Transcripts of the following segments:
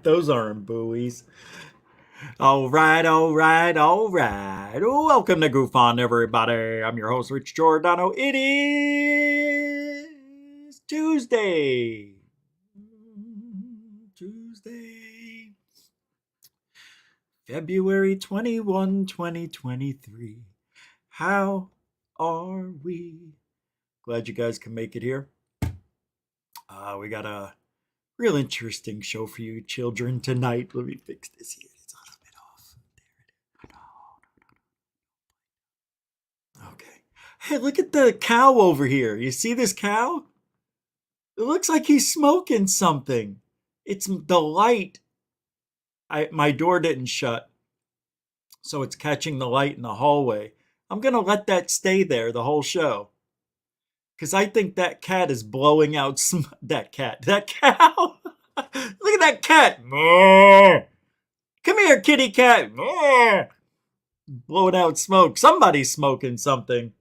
Those aren't buoys. All right, all right, all right. Welcome to Goof On, everybody. I'm your host, Rich Giordano. It is Tuesday. Tuesday, February 21, 2023. How are we? Glad you guys can make it here. We got a real interesting show for you children tonight. Let me fix this here. It's a little bit off. There it is. Okay. Hey, look at the cow over here. You see this cow? It looks like he's smoking something. It's the light. My door didn't shut, so it's catching the light in the hallway. I'm going to let that stay there the whole show. Because I think that cat is blowing out that cow. Look at that cat. Come here, kitty cat. Blowing out smoke. Somebody's smoking something.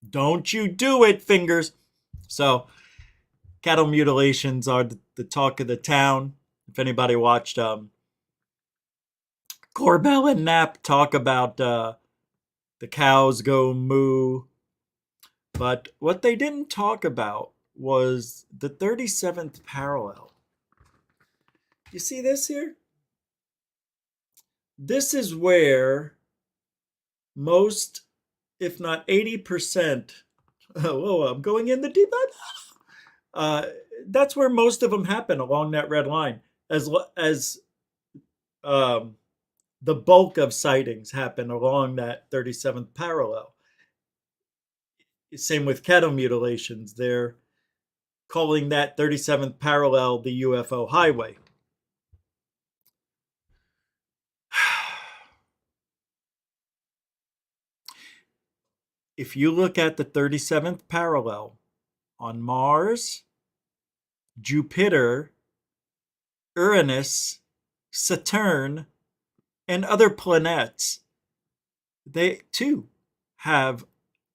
Don't you do it, fingers. So, cattle mutilations are the talk of the town. If anybody watched Corbell and Knapp talk about the cows go moo. But what they didn't talk about was the 37th parallel. You see this here? This is where most, if not 80%, whoa, I'm going in the deep end. That's where most of them happen along that red line, as the bulk of sightings happen along that 37th parallel. Same with cattle mutilations. They're calling that 37th parallel the UFO highway. If you look at the 37th parallel on Mars, Jupiter, Uranus, Saturn, and other planets, they too have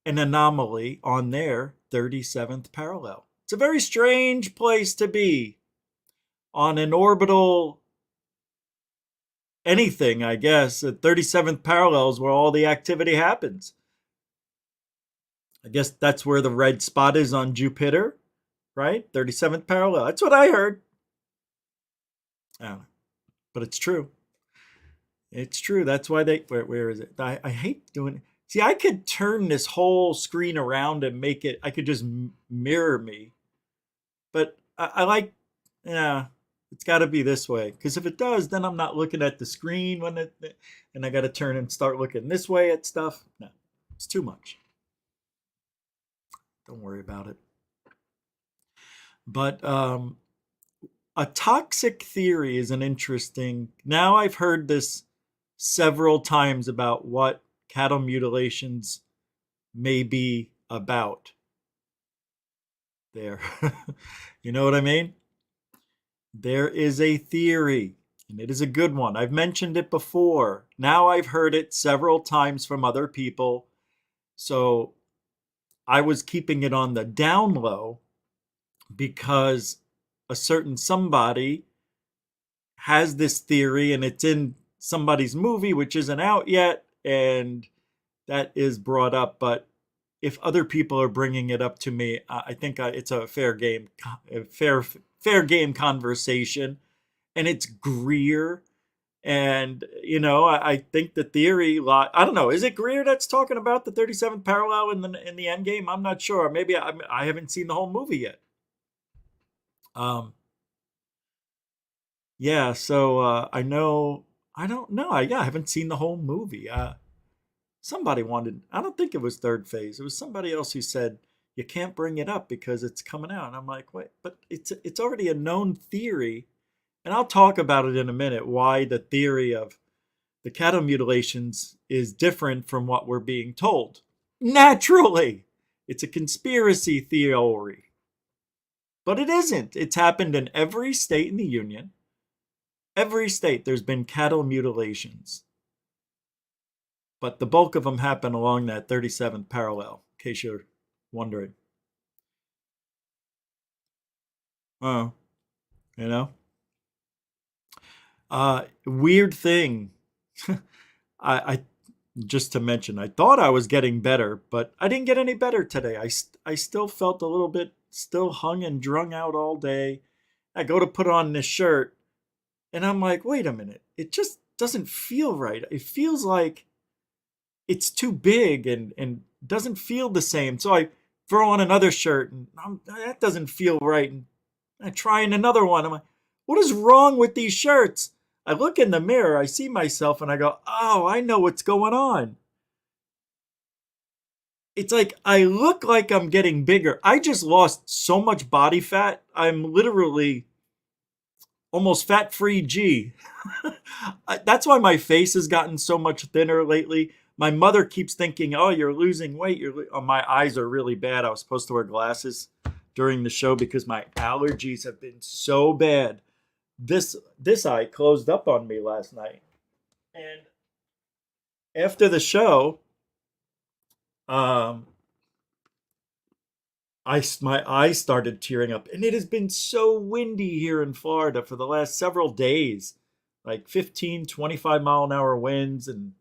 an anomaly on their 37th parallel. It's a very strange place to be on an orbital anything, I guess. The 37th parallel is where all the activity happens. I guess that's where the red spot is on Jupiter, right? 37th parallel. That's what I heard. But it's true. It's true. That's why they. Where is it? I hate doing it. See, I could turn this whole screen around and make it. I could just mirror me. But I like. Yeah, it's got to be this way. Because if it does, then I'm not looking at the screen and I got to turn and start looking this way at stuff. No, it's too much. Don't worry about it. But a toxic theory is an interesting. Now I've heard this several times about what cattle mutilations may be about. There. You know what I mean? There is a theory, and it is a good one. I've mentioned it before. Now I've heard it several times from other people. So I was keeping it on the down low because a certain somebody has this theory and it's in somebody's movie which isn't out yet, and that is brought up. But if other people are bringing it up to me, I think it's a fair game conversation. And it's Greer. And I think the theory, I don't know, is it Greer that's talking about the 37th parallel in the end game? I'm not sure. Maybe I haven't seen the whole movie yet. Yeah, so I don't know. I haven't seen the whole movie. Somebody wanted, I don't think it was Third Phase. It was somebody else who said, you can't bring it up because it's coming out. And I'm like, wait, but it's already a known theory. And I'll talk about it in a minute, why the theory of the cattle mutilations is different from what we're being told. Naturally, it's a conspiracy theory. But it isn't. It's happened in every state in the Union. Every state there's been cattle mutilations. But the bulk of them happen along that 37th parallel, in case you're wondering. Oh, you know? Weird thing. I just to mention, I thought I was getting better, but I didn't get any better today. I still felt a little bit, still hung and drung out all day. I go to put on this shirt, and I'm like, wait a minute, it just doesn't feel right. It feels like it's too big and doesn't feel the same. So I throw on another shirt, and that doesn't feel right. And I try in another one. I'm like, what is wrong with these shirts? I look in the mirror, I see myself, and I go, oh, I know what's going on. It's like I look like I'm getting bigger. I just lost so much body fat. I'm literally almost fat free G. That's why my face has gotten so much thinner lately. My mother keeps thinking, "Oh, you're losing weight. Oh, my eyes are really bad." I was supposed to wear glasses during the show because my allergies have been so bad. This eye closed up on me last night, and after the show, um, my eyes started tearing up, and it has been so windy here in Florida for the last several days, like 15, 25 mile an hour winds, and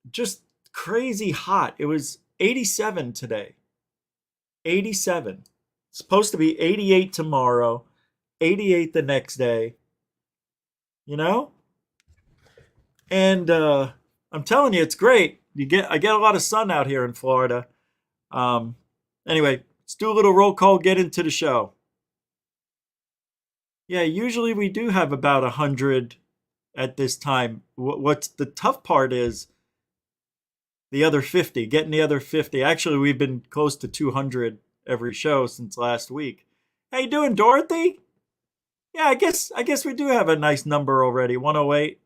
just crazy hot. It was 87 today. 87. It's supposed to be 88 tomorrow, 88 the next day, you know? And I'm telling you, it's great. I get a lot of sun out here in Florida. Um, anyway, let's do a little roll call, get into the show. Yeah, usually we do have about 100 at this time. What's the tough part is the other 50, getting the other 50. Actually, we've been close to 200 every show since last week. How you doing, Dorothy? Yeah, I guess we do have a nice number already, 108.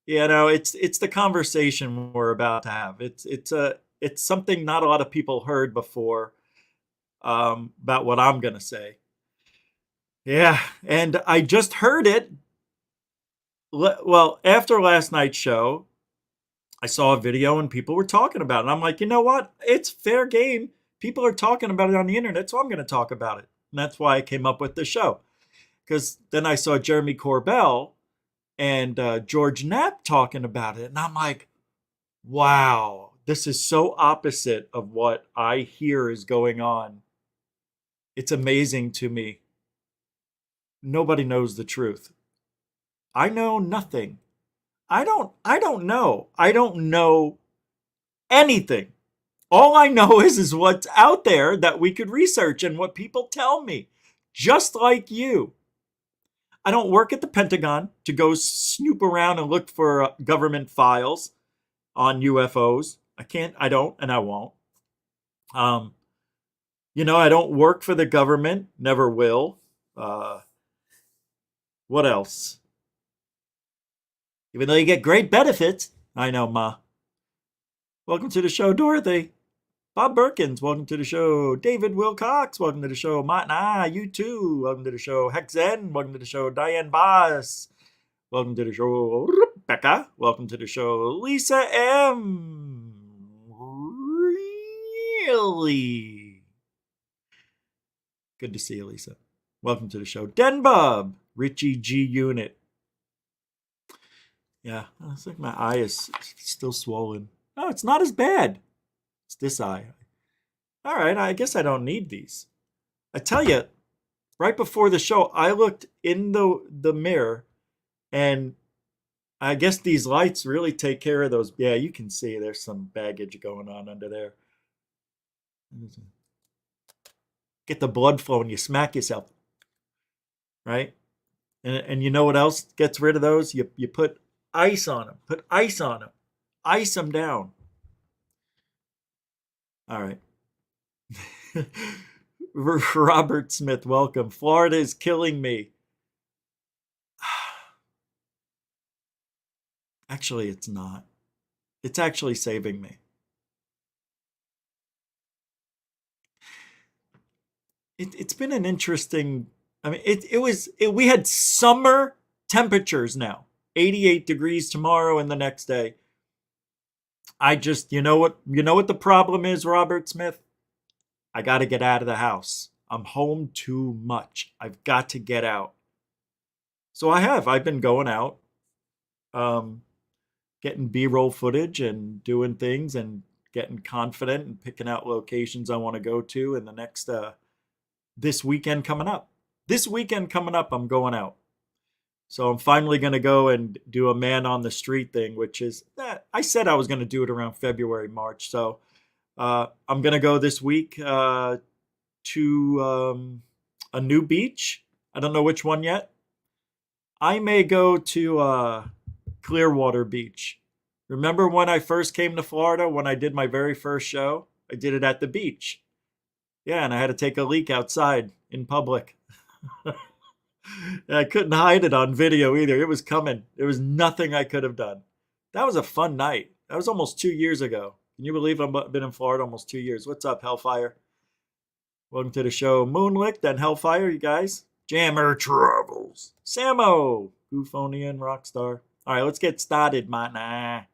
Yeah, no, it's the conversation we're about to have. It's something not a lot of people heard before, about what I'm gonna say. Yeah, and I just heard it. Well, after last night's show, I saw a video and people were talking about it. And I'm like, you know what? It's fair game. People are talking about it on the internet, so I'm going to talk about it. And that's why I came up with the show. Because then I saw Jeremy Corbell and George Knapp talking about it. And I'm like, wow, this is so opposite of what I hear is going on. It's amazing to me. Nobody knows the truth. I know nothing. I don't know. I don't know anything. All I know is what's out there that we could research and what people tell me. Just like you. I don't work at the Pentagon to go snoop around and look for government files on UFOs. I can't, I don't, and I won't. Um, I don't work for the government, never will. Uh, what else? Even though you get great benefits. I know, Ma. Welcome to the show, Dorothy. Bob Perkins, welcome to the show. David Wilcox, welcome to the show. Matt, you too. Welcome to the show. Hexen, welcome to the show. Diane Boss, welcome to the show. Rebecca, welcome to the show. Lisa M. Really? Good to see you, Lisa. Welcome to the show. Den Bob, Richie G Unit. Yeah, it's like my eye is still swollen. No, it's not as bad. It's this eye. All right, I guess I don't need these. I tell you, right before the show, I looked in the mirror, and I guess these lights really take care of those. Yeah, you can see there's some baggage going on under there. Get the blood flowing, you smack yourself, right? And you know what else gets rid of those? You put ice on them. Put ice on them. Ice them down. All right. Robert Smith, welcome. Florida is killing me. Actually, it's not. It's actually saving me. It's been an interesting. I mean, we had summer temperatures now. 88 degrees tomorrow and the next day. I just, you know what the problem is, Robert Smith? I got to get out of the house. I'm home too much. I've got to get out. So I have. I've been going out, um, getting B-roll footage and doing things and getting confident and picking out locations I want to go to in the next this weekend coming up. This weekend coming up, I'm going out. So I'm finally going to go and do a man on the street thing, which is I said I was going to do it around February, March. So I'm going to go this week to a new beach. I don't know which one yet. I may go to Clearwater Beach. Remember when I first came to Florida, when I did my very first show? I did it at the beach. Yeah, and I had to take a leak outside in public. And I couldn't hide it on video either. It was coming. There was nothing I could have done. That was a fun night. That was almost 2 years ago. Can you believe I've been in Florida almost 2 years? What's up, Hellfire? Welcome to the show. Moonlick, then Hellfire, you guys. Jammer Travels. Samo, Goofonian, Rockstar. All right, let's get started, man.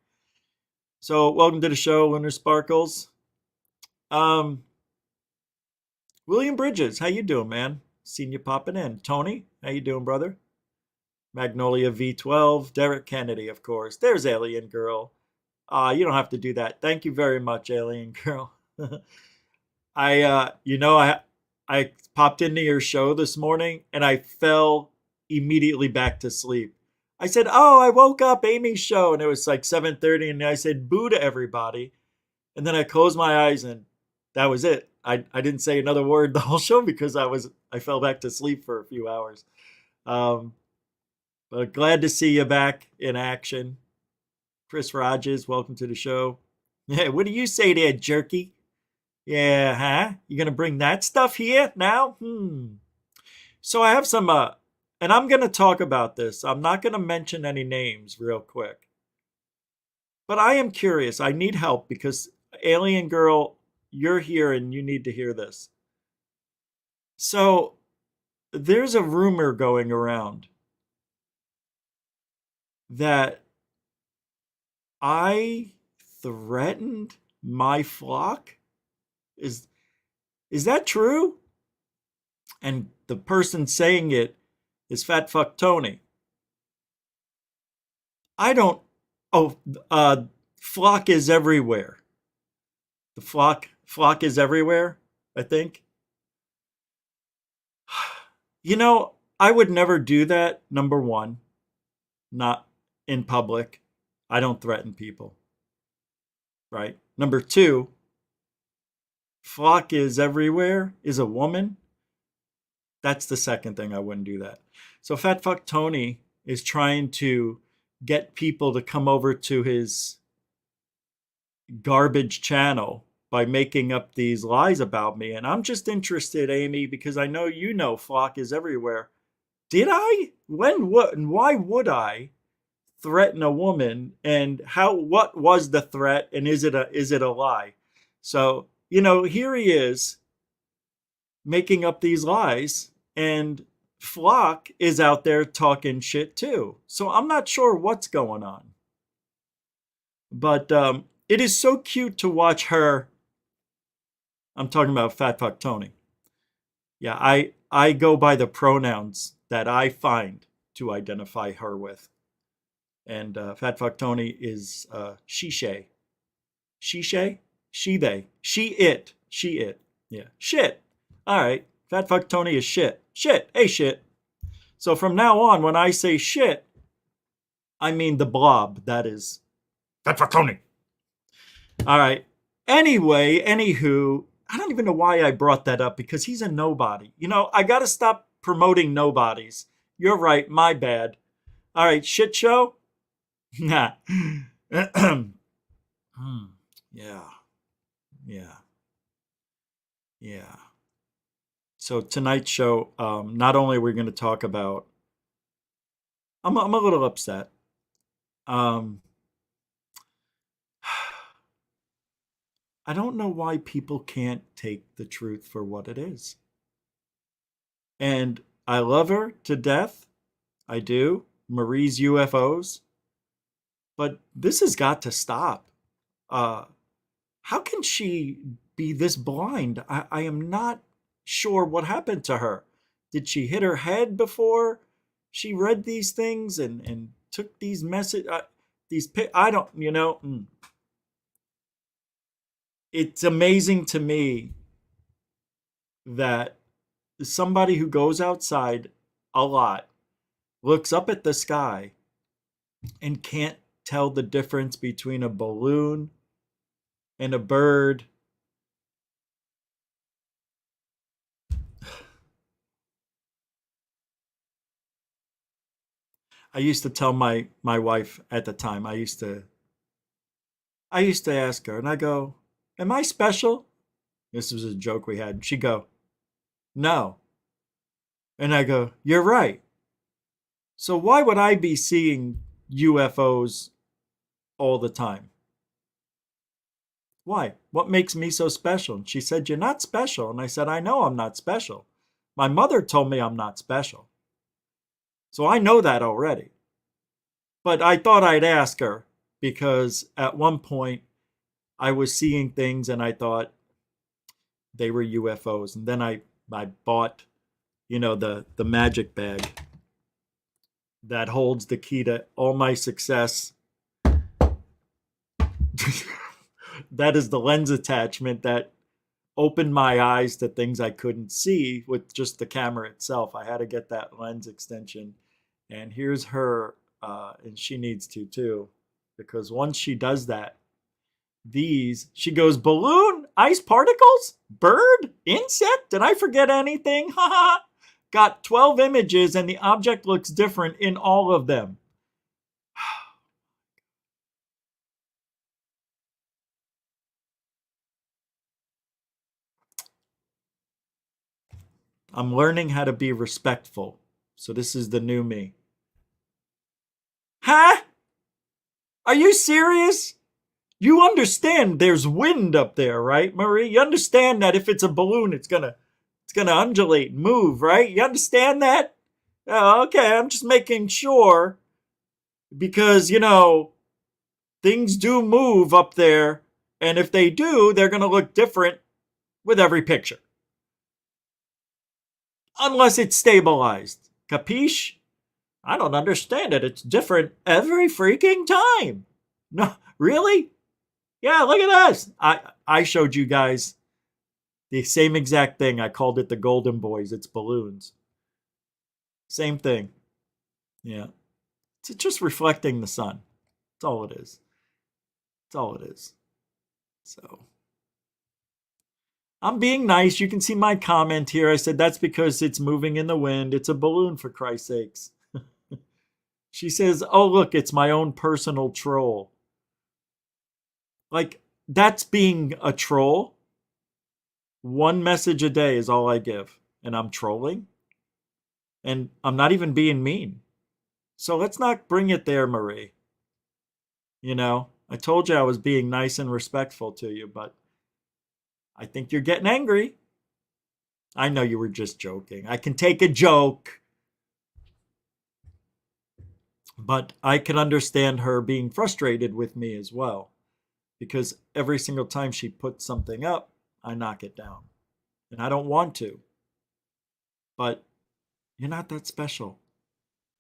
So, welcome to the show, Lunar Sparkles. William Bridges, how you doing, man? Seen you popping in. Tony, how you doing, brother? Magnolia V12, Derek Kennedy, of course. There's Alien Girl. You don't have to do that. Thank you very much, Alien Girl. I popped into your show this morning and I fell immediately back to sleep. I said, "Oh, I woke up Amy's show," and it was like 7:30, and I said, "Boo" to everybody, and then I closed my eyes and that was it. I didn't say another word the whole show because I fell back to sleep for a few hours. But glad to see you back in action. Chris Rogers, welcome to the show. Yeah, what do you say there, jerky? Yeah, huh? You gonna bring that stuff here now? So I have some, and I'm gonna talk about this. I'm not gonna mention any names real quick. But I am curious. I need help because Alien Girl, you're here and you need to hear this. So there's a rumor going around that I threatened my flock. Is that true? And the person saying it is Fat Fuck Tony. I don't. Oh, flock is everywhere. The flock is everywhere. I think. I would never do that. Number one, not in public. I don't threaten people. Right. Number two, flock is everywhere is a woman. That's the second thing. I wouldn't do that. So Fat Fuck Tony is trying to get people to come over to his garbage channel by making up these lies about me. And I'm just interested, Amy, because I know you know flock is everywhere. Did I? When, what, and why would I threaten a woman? And what was the threat? And is it a lie? So, here he is making up these lies, and Flock is out there talking shit too. So I'm not sure what's going on. But it is so cute to watch her. I'm talking about Fat Fuck Tony. Yeah, I go by the pronouns that I find to identify her with. And Fat Fuck Tony is she-shay. She-shay? She-they. She-it. She-it. Yeah. Shit. All right. Fat Fuck Tony is shit. Shit. Hey, shit. So from now on, when I say shit, I mean the blob. That is Fat Fuck Tony. All right. Anyway, anywho, I don't even know why I brought that up because he's a nobody. I got to stop promoting nobodies. You're right. My bad. All right. Shit show? Nah. Yeah. Yeah. Yeah. So tonight's show, not only are we going to talk about, I'm a little upset. I don't know why people can't take the truth for what it is. And I love her to death. I do. Marie's UFOs. But this has got to stop. How can she be this blind? I am not sure what happened to her. Did she hit her head before? she read these things and took these message these I don't, it's amazing to me that somebody who goes outside a lot looks up at the sky and can't tell the difference between a balloon and a bird. I used to tell my wife at the time. I used to ask her, and I go, "Am I special?" This was a joke we had. She'd go, "No," and I go, "You're right. So why would I be seeing UFOs all the time? Why? What makes me so special?" And she said, "You're not special." And I said, "I know I'm not special. My mother told me I'm not special. So I know that already." But I thought I'd ask her because at one point I was seeing things and I thought they were UFOs. And then I bought, the magic bag that holds the key to all my success. That is the lens attachment that opened my eyes to things I couldn't see with just the camera itself. I had to get that lens extension. And here's her, and she needs to too, because once she does that, she goes, balloon, ice particles, bird, insect, did I forget anything? Haha. Got 12 images and the object looks different in all of them. I'm learning how to be respectful. So this is the new me. Huh? Are you serious? You understand there's wind up there, right, Marie? You understand that if it's a balloon, it's gonna undulate, move, right? You understand that? Oh, okay, I'm just making sure because things do move up there, and if they do, they're gonna look different with every picture, unless it's stabilized. Capiche? I don't understand it. It's different every freaking time. No, really? Yeah, look at this. I showed you guys the same exact thing. I called it the Golden Boys. It's balloons. Same thing. Yeah. It's just reflecting the sun. That's all it is. That's all it is. So I'm being nice. You can see my comment here. I said that's because it's moving in the wind. It's a balloon, for Christ's sakes. She says, "Oh, look, it's my own personal troll." Like, that's being a troll. One message a day is all I give, and I'm trolling. And I'm not even being mean. So let's not bring it there, Marie. I told you I was being nice and respectful to you, but I think you're getting angry. I know you were just joking. I can take a joke. But I can understand her being frustrated with me as well. Because every single time she puts something up, I knock it down. And I don't want to. But you're not that special.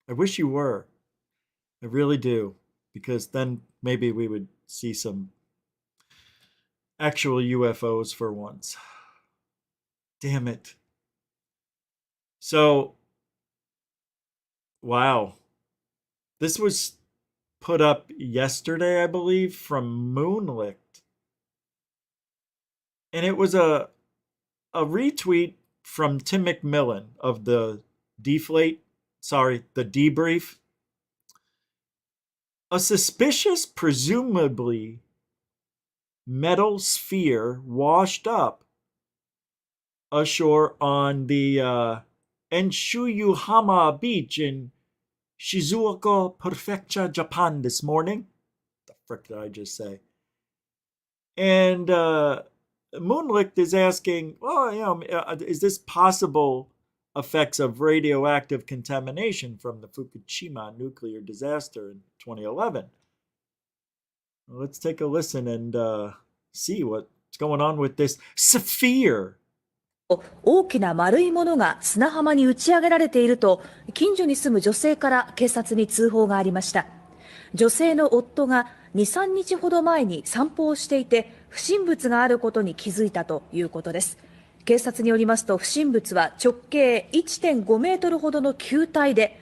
I wish you were. I really do. Because then maybe we would see some actual UFOs for once. Damn it. So, wow. This was put up yesterday, I believe, from Moonlicht. And it was a retweet from Tim McMillan of the the debrief. A suspicious, presumably metal sphere washed up ashore on the Enshuyuhama beach in Shizuoka Prefecture, Japan this morning. The frick did I just say? And Moonlicht is asking, well, is this possible effects of radioactive contamination from the Fukushima nuclear disaster in 2011? Well, let's take a listen and see what's going on with this sphere. 大きな丸いものが砂浜に打ち上げられていると、近所に住む女性から警察に通報がありました。女性の夫が2、3日ほど前に散歩をしていて、不審物があることに気づいたということです。警察によりますと、不審物は直径1.5メートルほどの球体で、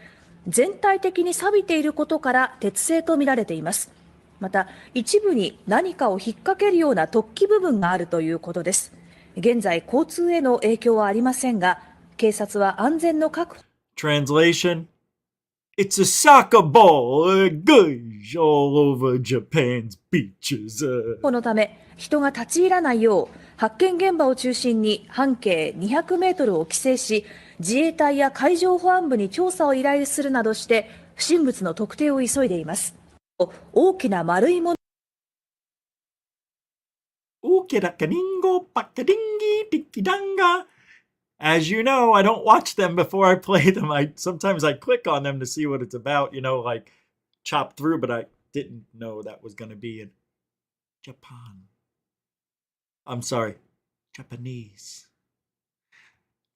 全体的に錆びていることから鉄製とみられています。また、一部に何かを引っ掛けるような突起部分があるということです。現在、交通への影響はありませんが、警察は安全の確保。Translation: It's a soccer ball, goes all over Japan's beaches. のため、人が立ち入らないよう、発見現場を中心に半径200メートルを規制し、自衛隊や海上保安部に調査を依頼するなどして、不審物の特定を急いでいます。大きな丸いもの。Ukirakaningo pakadingi dikidanga. As you know, I don't watch them before I play them. Sometimes I click on them to see what it's about, like chop through, but I didn't know that was going to be in Japan. I'm sorry, Japanese.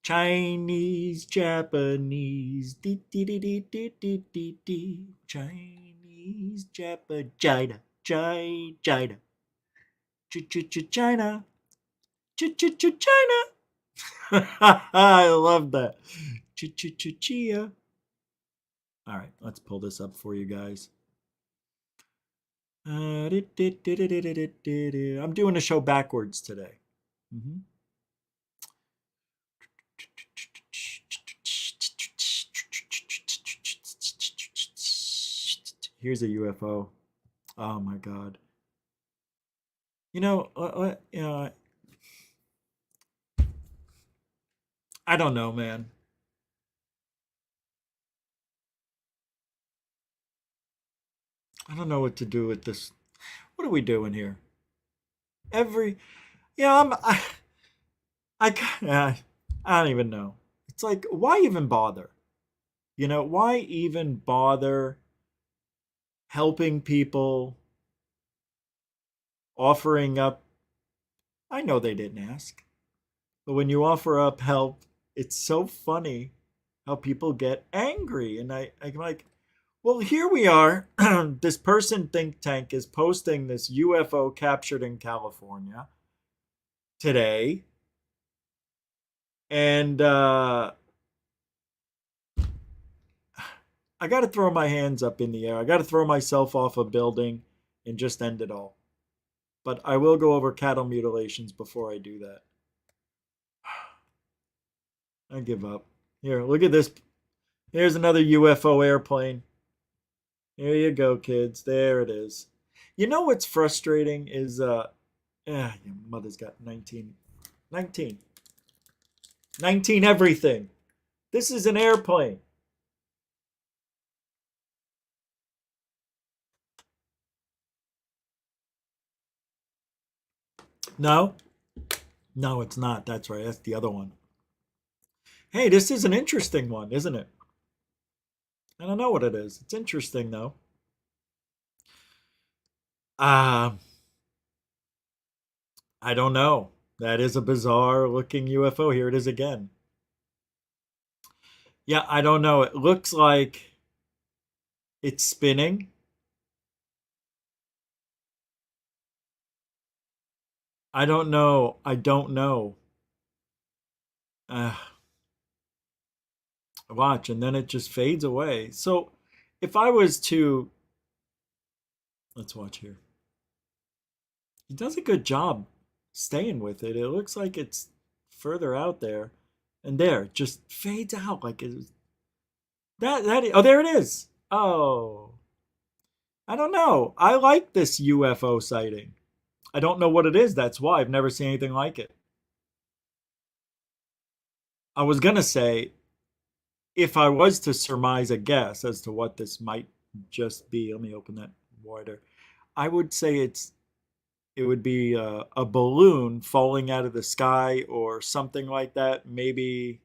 Chinese, Japanese, dee dee dee dee dee dee dee dee. Chinese, Japan, China, China, China, China. I love that. Chia. All right, let's pull this up for you guys. I'm doing the show backwards today. Mm-hmm. Here's a UFO. Oh my god. I don't know, man. I don't know what to do with this. What are we doing here? I don't even know. It's like, why even bother? Why even bother helping people, offering up? I know they didn't ask, but when you offer up help, it's so funny how people get angry. And I'm like, well, here we are. This person think tank is posting this UFO captured in California today. And I got to throw my hands up in the air. I got to throw myself off a building and just end it all. But I will go over cattle mutilations before I do that. I give up. Here, look at this. Here's another UFO airplane. Here you go, kids. There it is. You know what's frustrating is, your mother's got 19. 19. 19 everything. This is an airplane. No? No, it's not. That's right. That's the other one. Hey, this is an interesting one, isn't it? I don't know what it is. It's interesting, though. I don't know. That is a bizarre looking UFO. Here it is again. Yeah, I don't know. It looks like it's spinning. I don't know. I don't know. Uh, Watch, and then it just fades away. So if I was to. Let's watch here. He does a good job staying with it. It looks like it's further out there. And there, it just fades out like it's. Oh, there it is. Oh. I don't know. I like this UFO sighting. I don't know what it is. That's why I've never seen anything like it. I was going to say, if I was to surmise a guess as to what this might just be, let me open that wider. I would say it would be a balloon falling out of the sky or something like that. Maybe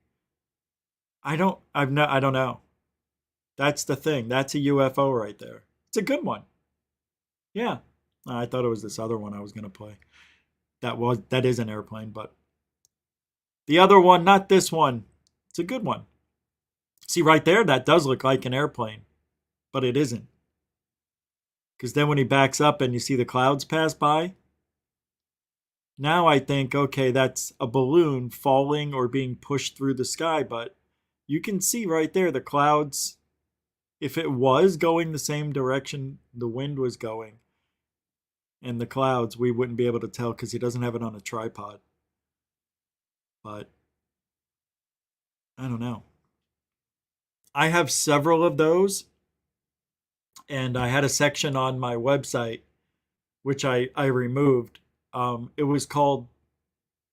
I don't know. That's the thing. That's a UFO right there. It's a good one. Yeah. I thought it was this other one I was going to play. That is an airplane, but The other one, not this one. It's a good one. See right there, that does look like an airplane, but it isn't. Because then when he backs up and you see the clouds pass by, now I think, okay, that's a balloon falling or being pushed through the sky, but you can see right there the clouds. If it was going the same direction the wind was going and the clouds, we wouldn't be able to tell because he doesn't have it on a tripod. But I don't know. I have several of those, and I had a section on my website which I removed. It was called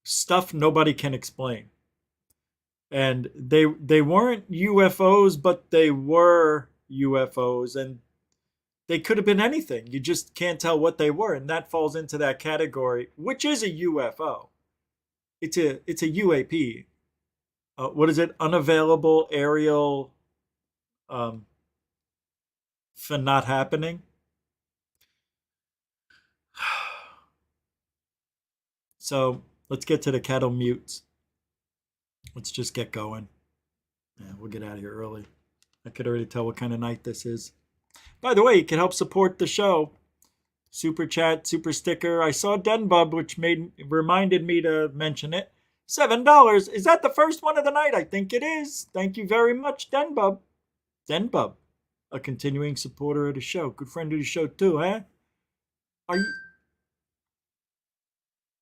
Stuff Nobody Can Explain. And they weren't UFOs, but they were UFOs, and they could have been anything. You just can't tell what they were, and that falls into that category, which is a UFO. It's a UAP. What is it? Unavailable aerial for not happening. So let's get to the cattle mutes. Let's just get going. Yeah, we'll get out of here early. I could already tell what kind of night this is. By the way, you can help support the show. Super chat, super sticker. I saw Denbub, which reminded me to mention it. $7. Is that the first one of the night? I think it is. Thank you very much, Denbub. Denbub, a continuing supporter of the show. Good friend of the show too, huh?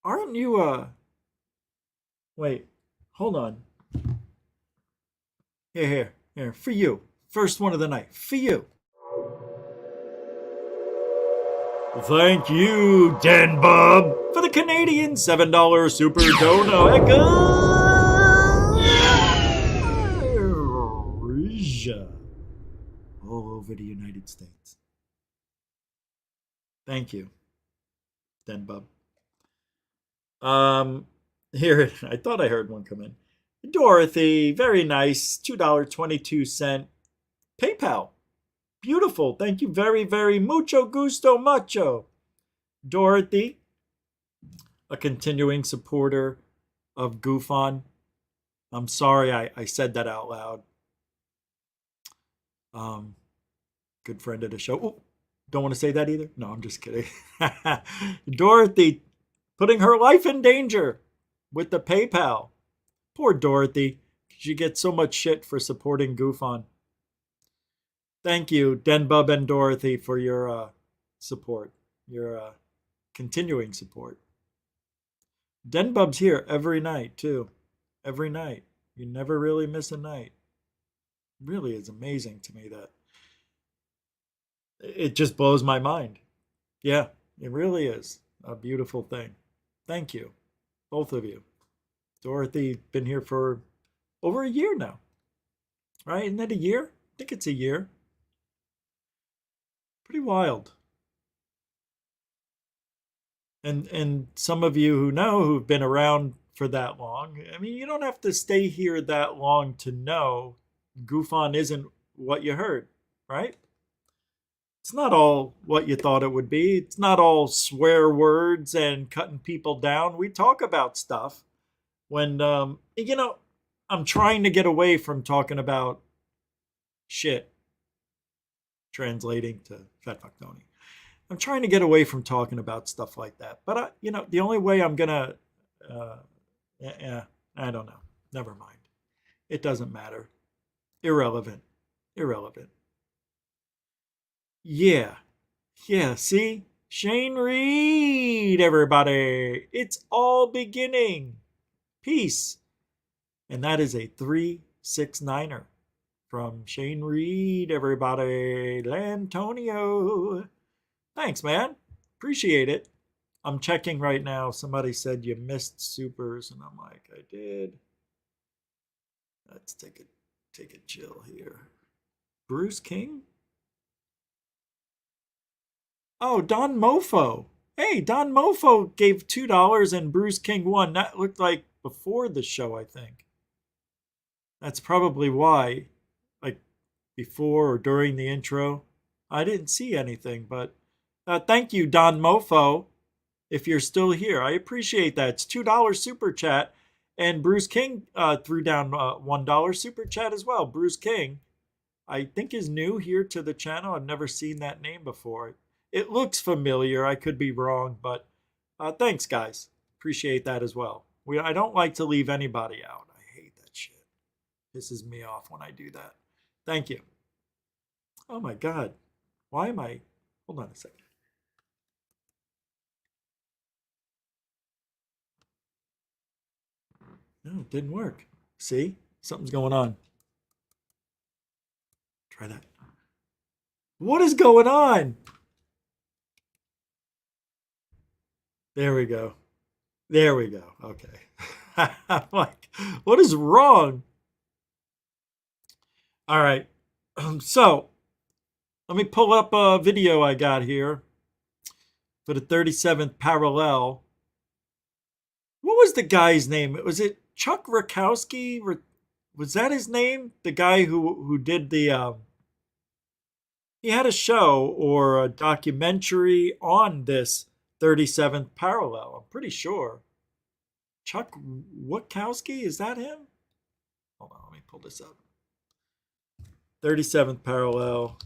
Aren't you wait, hold on. Here, for you. First one of the night. For you. Thank you, Denbub, for the Canadian $7 super dono. All over the United States. Thank you, Denbub. Here, I thought I heard one come in. Dorothy, very nice, $2.22. PayPal, beautiful. Thank you very, very mucho gusto mucho. Dorothy, a continuing supporter of Goofon. I'm sorry I said that out loud. Good friend of the show. Ooh, don't want to say that either? No, I'm just kidding. Dorothy, putting her life in danger with the PayPal. Poor Dorothy. She gets so much shit for supporting Goofon. Thank you, Denbub and Dorothy, for your support, your continuing support. Denbub's here every night, too. Every night. You never really miss a night. It really is amazing to me that it just blows my mind. Yeah, it really is a beautiful thing. Thank you, both of you. Dorothy, been here for over a year now, right? Isn't that a year? I think it's a year. Pretty wild. And some of you who know, who've been around for that long, I mean, you don't have to stay here that long to know Goofon isn't what you heard, right? It's not all what you thought it would be. It's not all swear words and cutting people down. We talk about stuff when, I'm trying to get away from talking about shit, translating to Fat Fuck Tony. I'm trying to get away from talking about stuff like that. But, the only way I'm going to, I don't know. Never mind. It doesn't matter. Irrelevant. Yeah, see? Shane Reed, everybody. It's all beginning. Peace. And that is a 369er from Shane Reed, everybody. Lantonio. Thanks, man. Appreciate it. I'm checking right now. Somebody said you missed supers, and I'm like, I did. Let's take a chill here. Bruce King? Oh, Don Mofo. Hey, Don Mofo gave $2 and Bruce King won. That looked like before the show, I think. That's probably why, like before or during the intro, I didn't see anything. But thank you, Don Mofo, if you're still here. I appreciate that. It's $2 super chat. And Bruce King threw down $1 super chat as well. Bruce King, I think, is new here to the channel. I've never seen that name before. It looks familiar. I could be wrong, but thanks, guys. Appreciate that as well. I don't like to leave anybody out. I hate that shit. Pisses me off when I do that. Thank you. Oh my God. Why am I? Hold on a second. No, it didn't work. See? Something's going on. Try that. What is going on? There we go. There we go. Okay. I'm like, what is wrong? All right. So let me pull up a video I got here for the 37th parallel. What was the guy's name? Was it Chuck Rakowski? Was that his name? The guy who did the he had a show or a documentary on this 37th parallel. I'm pretty sure. Chuck Wachowski, is that him? Hold on, let me pull this up. 37th parallel.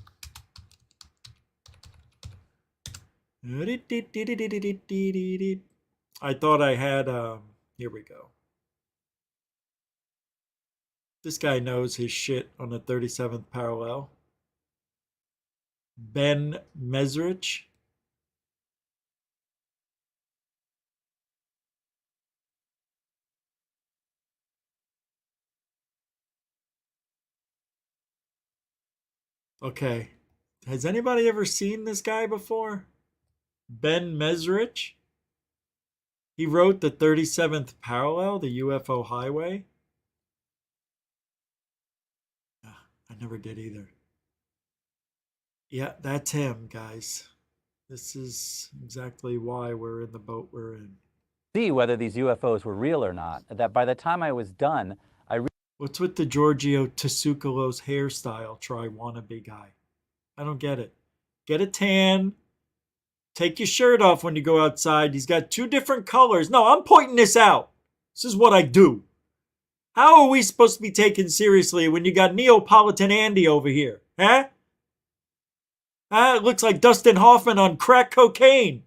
I thought I had, here we go. This guy knows his shit on the 37th parallel. Ben Mezrich. Okay. Has anybody ever seen this guy before? Ben Mezrich? He wrote the 37th parallel, the UFO highway. I never did either. Yeah, that's him, guys. This is exactly why we're in the boat we're in. See whether these UFOs were real or not. That by the time I was done, What's with the Giorgio Tsoukalos hairstyle, try wannabe guy? I don't get it. Get a tan. Take your shirt off when you go outside. He's got two different colors. No, I'm pointing this out. This is what I do. How are we supposed to be taken seriously when you got Neapolitan Andy over here? Huh? It looks like Dustin Hoffman on crack cocaine.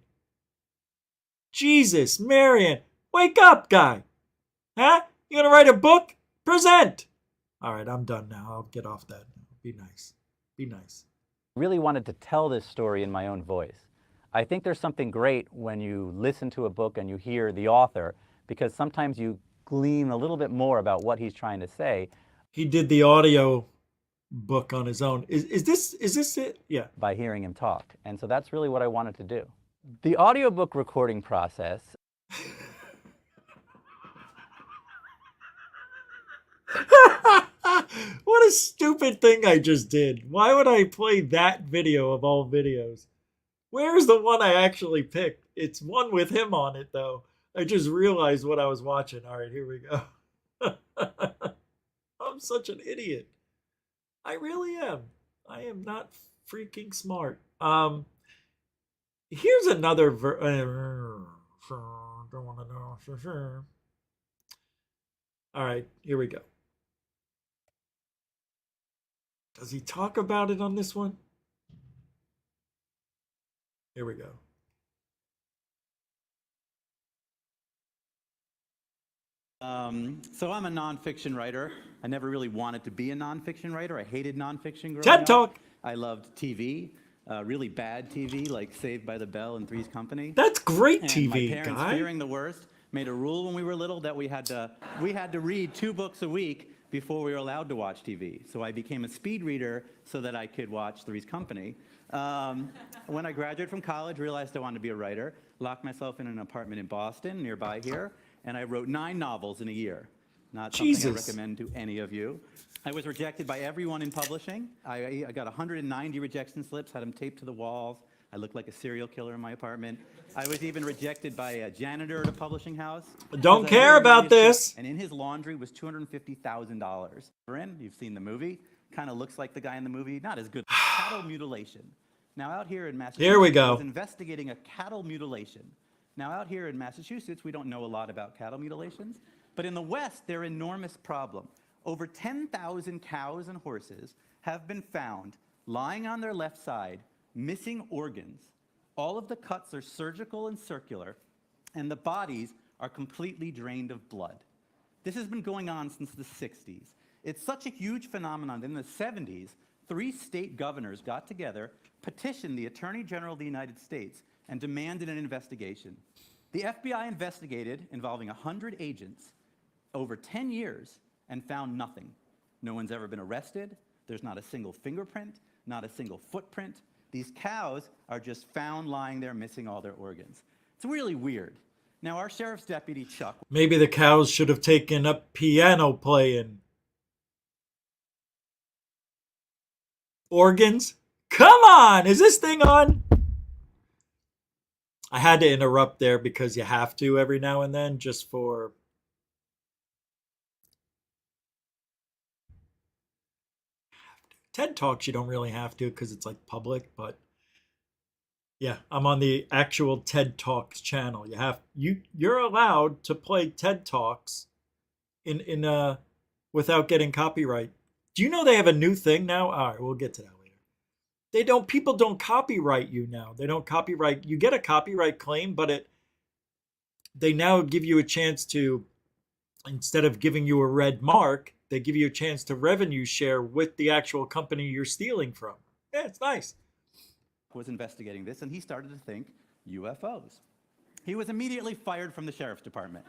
Jesus, Marion. Wake up, guy. Huh? You gonna write a book? Present. All right, I'm done now. I'll get off that. Be nice. Be nice. really wanted to tell this story in my own voice. I think there's something great when you listen to a book and you hear the author, because sometimes you glean a little bit more about what he's trying to say. He did the audio book on his own. Is this it? Yeah. By hearing him talk. And so that's really what I wanted to do. The audiobook recording process. What a stupid thing I just did. Why would I play that video of all videos? Where's the one I actually picked? It's one with him on it, though. I just realized what I was watching. All right, here we go. I'm such an idiot. I really am. I am not freaking smart. Here's another all right, here we go. Does he talk about it on this one? Here we go. So I'm a nonfiction writer. I never really wanted to be a nonfiction writer. I hated nonfiction growing TED up. Talk. I loved TV, really bad TV, like Saved by the Bell and Three's Company. That's great And TV, my parents, guy. fearing the worst, made a rule when we were little that we had to read 2 books a week before we were allowed to watch TV. So I became a speed reader so that I could watch Three's Company. When I graduated from college, realized I wanted to be a writer, locked myself in an apartment in Boston, nearby here, and I wrote 9 novels in a year. Not something I recommend to any of you. I was rejected by everyone in publishing. I got 190 rejection slips, had them taped to the walls. I looked like a serial killer in my apartment. I was even rejected by a janitor at a publishing house. Don't care about this. And in his laundry was $250,000. You've seen the movie. Kind of looks like the guy in the movie. Not as good. Cattle mutilation. Now out here in Massachusetts, Here we go. I was investigating a cattle mutilation. Now out here in Massachusetts, we don't know a lot about cattle mutilations. But in the West, they're an enormous problem. Over 10,000 cows and horses have been found lying on their left side, missing organs. All of the cuts are surgical and circular, and the bodies are completely drained of blood. This has been going on since the 60s. It's such a huge phenomenon. In the 70s, 3 state governors got together, petitioned the Attorney General of the United States, and demanded an investigation. The FBI investigated, involving 100 agents, over 10 years, and found nothing. No one's ever been arrested. There's not a single fingerprint, not a single footprint. These cows are just found lying there missing all their organs. It's really weird. Now, our sheriff's deputy, Chuck... Maybe the cows should have taken up piano playing. Organs? Come on! Is this thing on? I had to interrupt there because you have to every now and then, just for... TED Talks you don't really have to because it's like public, but yeah, I'm on the actual TED Talks channel. You're allowed to play TED Talks in without getting copyright. Do you know they have a new thing now? All right, we'll get to that later. People don't copyright you now. They don't copyright. You get a copyright claim, but they now give you a chance to, instead of giving you a red mark, they give you a chance to revenue share with the actual company you're stealing from. Yeah, it's nice. Was investigating this, and he started to think UFOs. He was immediately fired from the sheriff's department.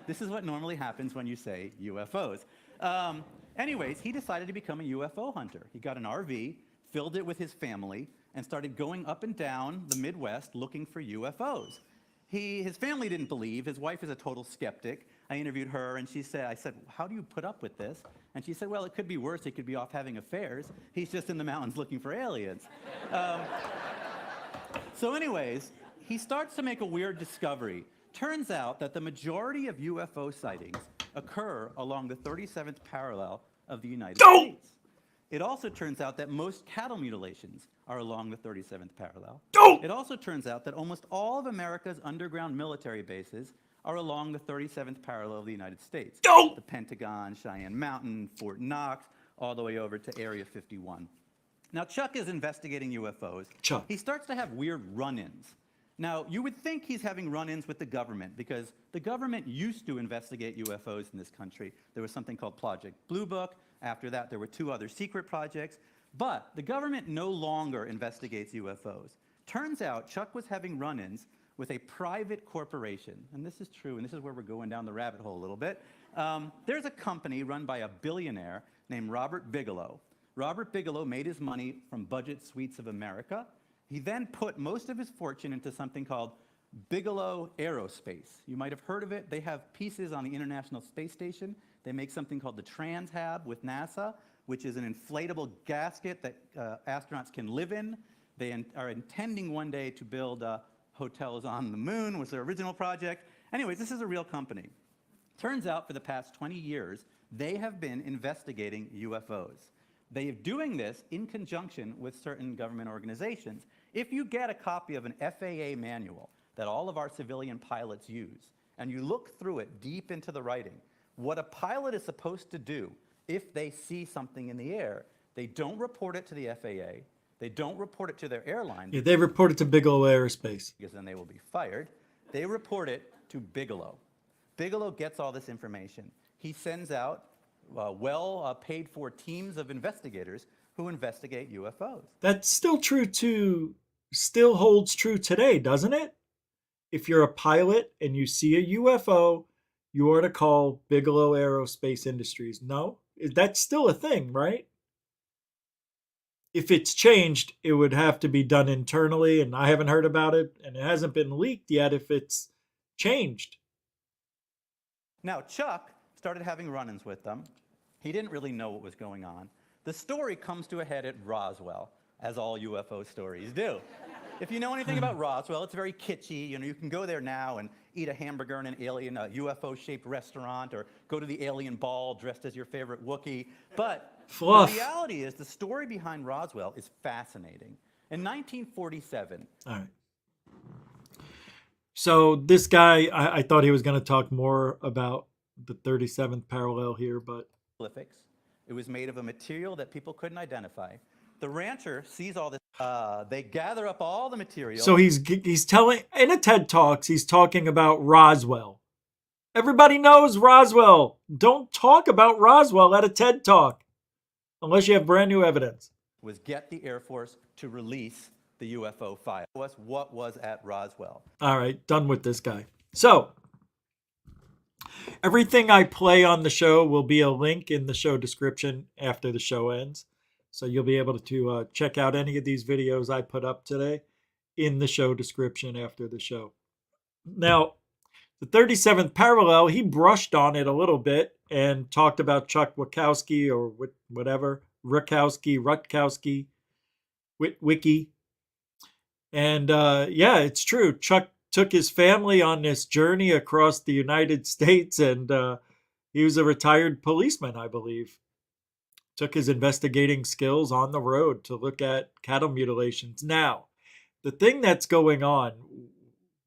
This is what normally happens when you say UFOs. Anyways, he decided to become a UFO hunter. He got an RV, filled it with his family, and started going up and down the Midwest looking for UFOs. His family didn't believe. His wife is a total skeptic. I interviewed her, and I said, how do you put up with this? And she said, well, it could be worse. He could be off having affairs. He's just in the mountains looking for aliens. So anyways, he starts to make a weird discovery. Turns out that the majority of UFO sightings occur along the 37th parallel of the United States. It also turns out that most cattle mutilations are along the 37th parallel. It also turns out that almost all of America's underground military bases are along the 37th parallel of the United States. The Pentagon, Cheyenne Mountain, Fort Knox, all the way over to Area 51. Now, Chuck is investigating UFOs. Chuck. He starts to have weird run-ins. Now, you would think he's having run-ins with the government because the government used to investigate UFOs in this country. There was something called Project Blue Book. After that, there were 2 other secret projects. But the government no longer investigates UFOs. Turns out Chuck was having run-ins with a private corporation. And this is true, and this is where we're going down the rabbit hole a little bit. There's a company run by a billionaire named Robert Bigelow. Robert Bigelow made his money from Budget Suites of America. He then put most of his fortune into something called Bigelow Aerospace. You might have heard of it. They have pieces on the International Space Station. They make something called the Transhab with NASA, which is an inflatable gasket that astronauts can live in. They are intending one day to build hotels on the moon, was their original project. Anyways, this is a real company. Turns out for the past 20 years, they have been investigating UFOs. They are doing this in conjunction with certain government organizations. If you get a copy of an FAA manual that all of our civilian pilots use, and you look through it deep into the writing, what a pilot is supposed to do if they see something in the air, they don't report it to the FAA, they don't report it to their airline. Yeah, they report it to Bigelow Aerospace. Because then they will be fired. They report it to Bigelow. Bigelow gets all this information. He sends out paid for teams of investigators who investigate UFOs. That's still holds true today, doesn't it? If you're a pilot and you see a UFO, you are to call Bigelow Aerospace Industries. No? That's still a thing, right? If it's changed, it would have to be done internally, and I haven't heard about it, and it hasn't been leaked yet if it's changed. Now, Chuck started having run-ins with them. He didn't really know what was going on. The story comes to a head at Roswell, as all UFO stories do. If you know anything about Roswell, it's very kitschy. You can go there now and eat a hamburger in an alien UFO-shaped restaurant, or go to the alien ball dressed as your favorite Wookiee. But Fluff. The reality is the story behind Roswell is fascinating. In 1947... All right. So this guy, I thought he was going to talk more about the 37th parallel here, but hieroglyphics. It was made of a material that people couldn't identify. The rancher sees all this. They gather up all the material. so he's telling in a TED Talks, he's talking about Roswell. Everybody knows Roswell. Don't talk about Roswell at a TED Talk unless you have brand new evidence. Was get the Air Force to release the UFO file. What was at Roswell? All right, done with this guy. So, everything I play on the show will be a link in the show description after the show ends. So you'll be able to check out any of these videos I put up today in the show description after the show. Now, the 37th parallel, he brushed on it a little bit and talked about Chuck Wachowski or whatever, Rutkowski, Wiki. And yeah, it's true. Chuck took his family on this journey across the United States, and he was a retired policeman, I believe. Took his investigating skills on the road to look at cattle mutilations. Now, the thing that's going on,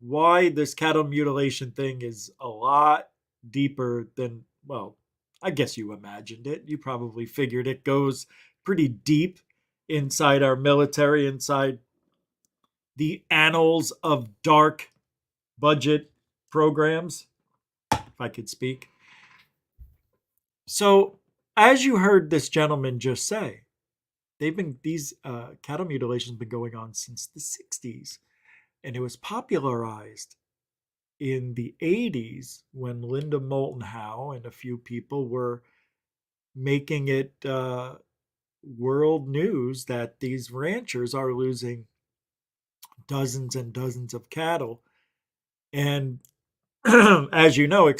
why this cattle mutilation thing is a lot deeper than, well, I guess you imagined it. You probably figured it goes pretty deep inside our military, inside the annals of dark budget programs, if I could speak. So, as you heard this gentleman just say, these cattle mutilations been going on since the 60s, and it was popularized in the 80s when Linda Moulton Howe and a few people were making it world news that these ranchers are losing dozens and dozens of cattle. And as you know,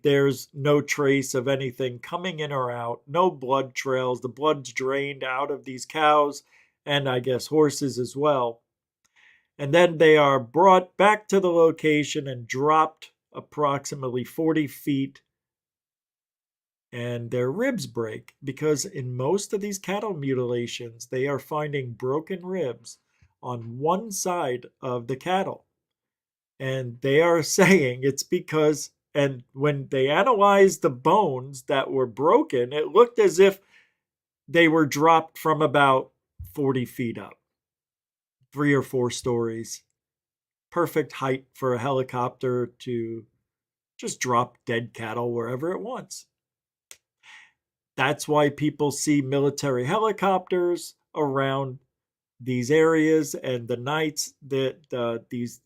there's no trace of anything coming in or out, no blood trails. The blood's drained out of these cows and I guess horses as well. And then they are brought back to the location and dropped approximately 40 feet, and their ribs break because in most of these cattle mutilations, they are finding broken ribs on one side of the cattle. And they are saying it's because, and when they analyzed the bones that were broken, it looked as if they were dropped from about 40 feet up, 3 or 4 stories. Perfect height for a helicopter to just drop dead cattle wherever it wants. That's why people see military helicopters around these areas, and the nights that these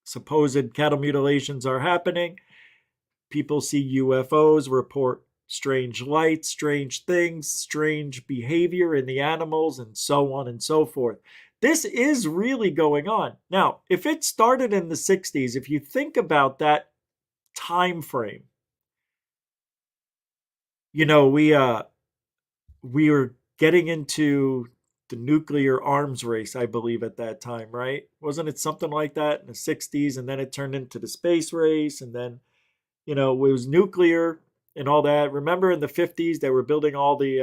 supposed cattle mutilations are happening, people see UFOs, report strange lights, strange things, strange behavior in the animals, and so on and so forth. This is really going on. Now, if it started in the 60s, if you think about that time frame, you know, we were getting into the nuclear arms race, I believe, at that time, right? Wasn't it something like that in the 60s? And then it turned into the space race. And then, you know, it was nuclear and all that. Remember in the 50s, they were building all the,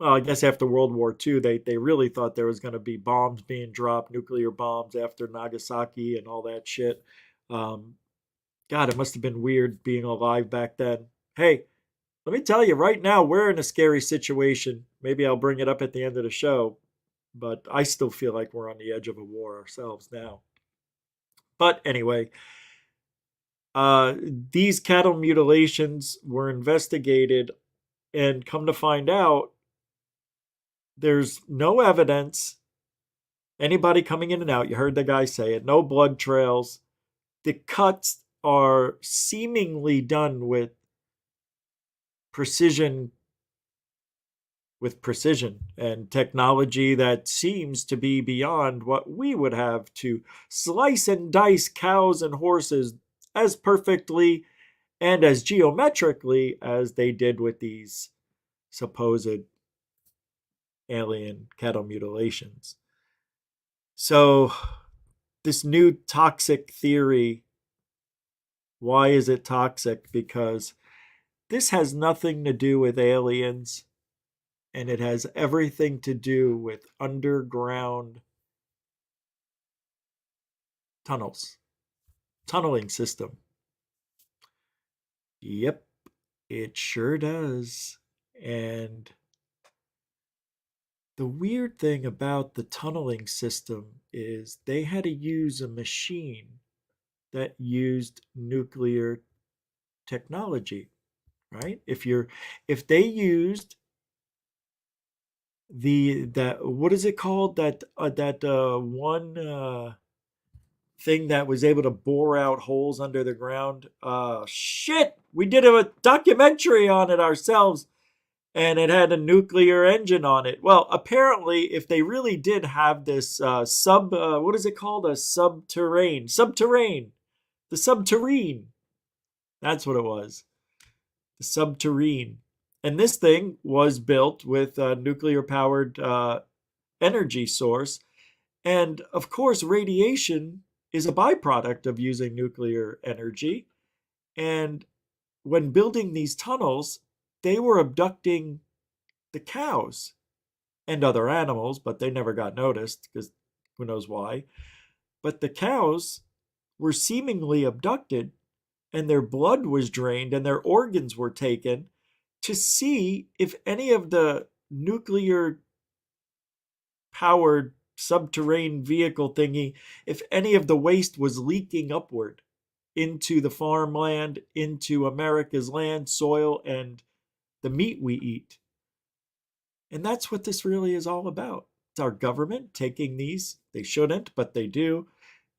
well, I guess after World War II, they really thought there was going to be bombs being dropped, nuclear bombs after Nagasaki and all that shit. God, it must have been weird being alive back then. Hey, let me tell you, right now, we're in a scary situation. Maybe I'll bring it up at the end of the show, but I still feel like we're on the edge of a war ourselves now. But anyway, these cattle mutilations were investigated, and come to find out, there's no evidence. Anybody coming in and out, you heard the guy say it, no blood trails. The cuts are seemingly done with precision and technology that seems to be beyond what we would have to slice and dice cows and horses as perfectly and as geometrically as they did with these supposed alien cattle mutilations. So this new toxic theory, why is it toxic? Because this has nothing to do with aliens, and it has everything to do with underground tunneling system. Yep, it sure does. And the weird thing about the tunneling system is they had to use a machine that used nuclear technology, right? If they used that what is it called, that one thing that was able to bore out holes under the ground. Shit, we did a documentary on it ourselves, and it had a nuclear engine on it. Well, apparently, if they really did have this what is it called, a the subterrane. That's what it was, the subterrane. And this thing was built with a nuclear powered energy source. And of course, radiation is a byproduct of using nuclear energy. And when building these tunnels, they were abducting the cows and other animals, but they never got noticed because who knows why. But the cows were seemingly abducted, and their blood was drained and their organs were taken to see if any of the nuclear powered subterranean vehicle thingy, if any of the waste was leaking upward into the farmland, into America's land, soil, and the meat we eat. And that's what this really is all about. It's our government taking these. They shouldn't, but they do.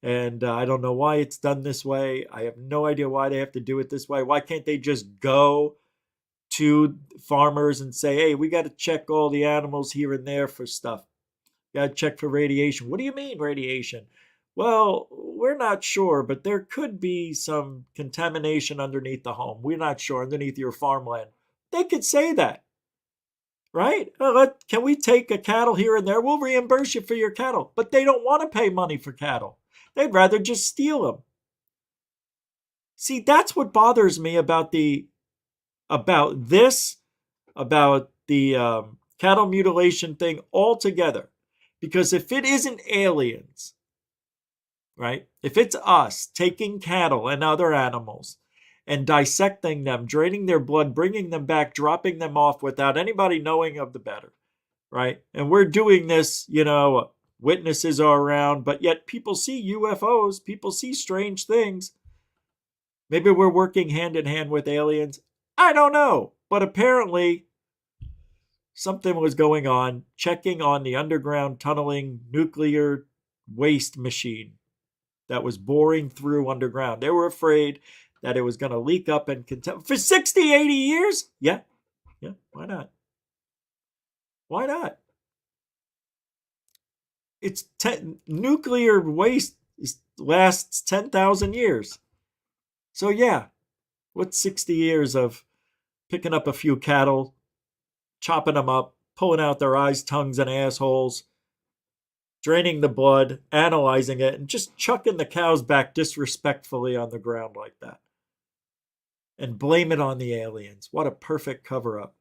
And I don't know why it's done this way. I have no idea why they have to do it this way. Why can't they just go to farmers and say, hey, we got to check all the animals here and there for stuff? Got to check for radiation. What do you mean, radiation? Well, we're not sure, but there could be some contamination underneath the home. We're not sure, underneath your farmland. They could say that, right? Can we take a cattle here and there? We'll reimburse you for your cattle. But they don't want to pay money for cattle. They'd rather just steal them. See, that's what bothers me about the cattle mutilation thing altogether. Because if it isn't aliens, right? If it's us taking cattle and other animals and dissecting them, draining their blood, bringing them back, dropping them off without anybody knowing of the better, right? And we're doing this, witnesses are around, but yet people see UFOs, people see strange things. Maybe we're working hand in hand with aliens. I don't know. But apparently, something was going on, checking on the underground tunneling nuclear waste machine that was boring through underground. They were afraid that it was going to leak up and for 60, 80 years? Yeah, why not? Why not? Nuclear waste lasts 10,000 years. So yeah, what's 60 years of picking up a few cattle, chopping them up, pulling out their eyes, tongues, and assholes, draining the blood, analyzing it, and just chucking the cows back disrespectfully on the ground like that. And blame it on the aliens. What a perfect cover up.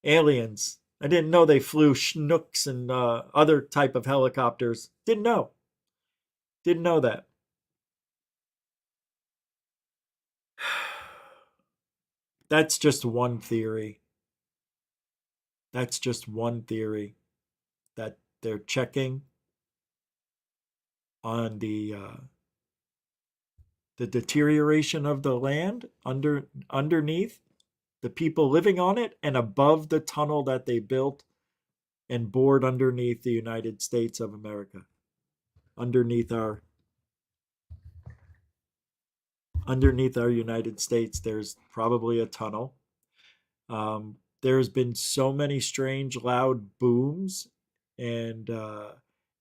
Aliens. I didn't know they flew Chinooks and other type of helicopters. Didn't know. Didn't know that. That's just one theory. That's just one theory that they're checking on the deterioration of the land underneath, the people living on it, and above the tunnel that they built and bored underneath the United States of America. Underneath our United States, there's probably a tunnel. There's been so many strange loud booms, and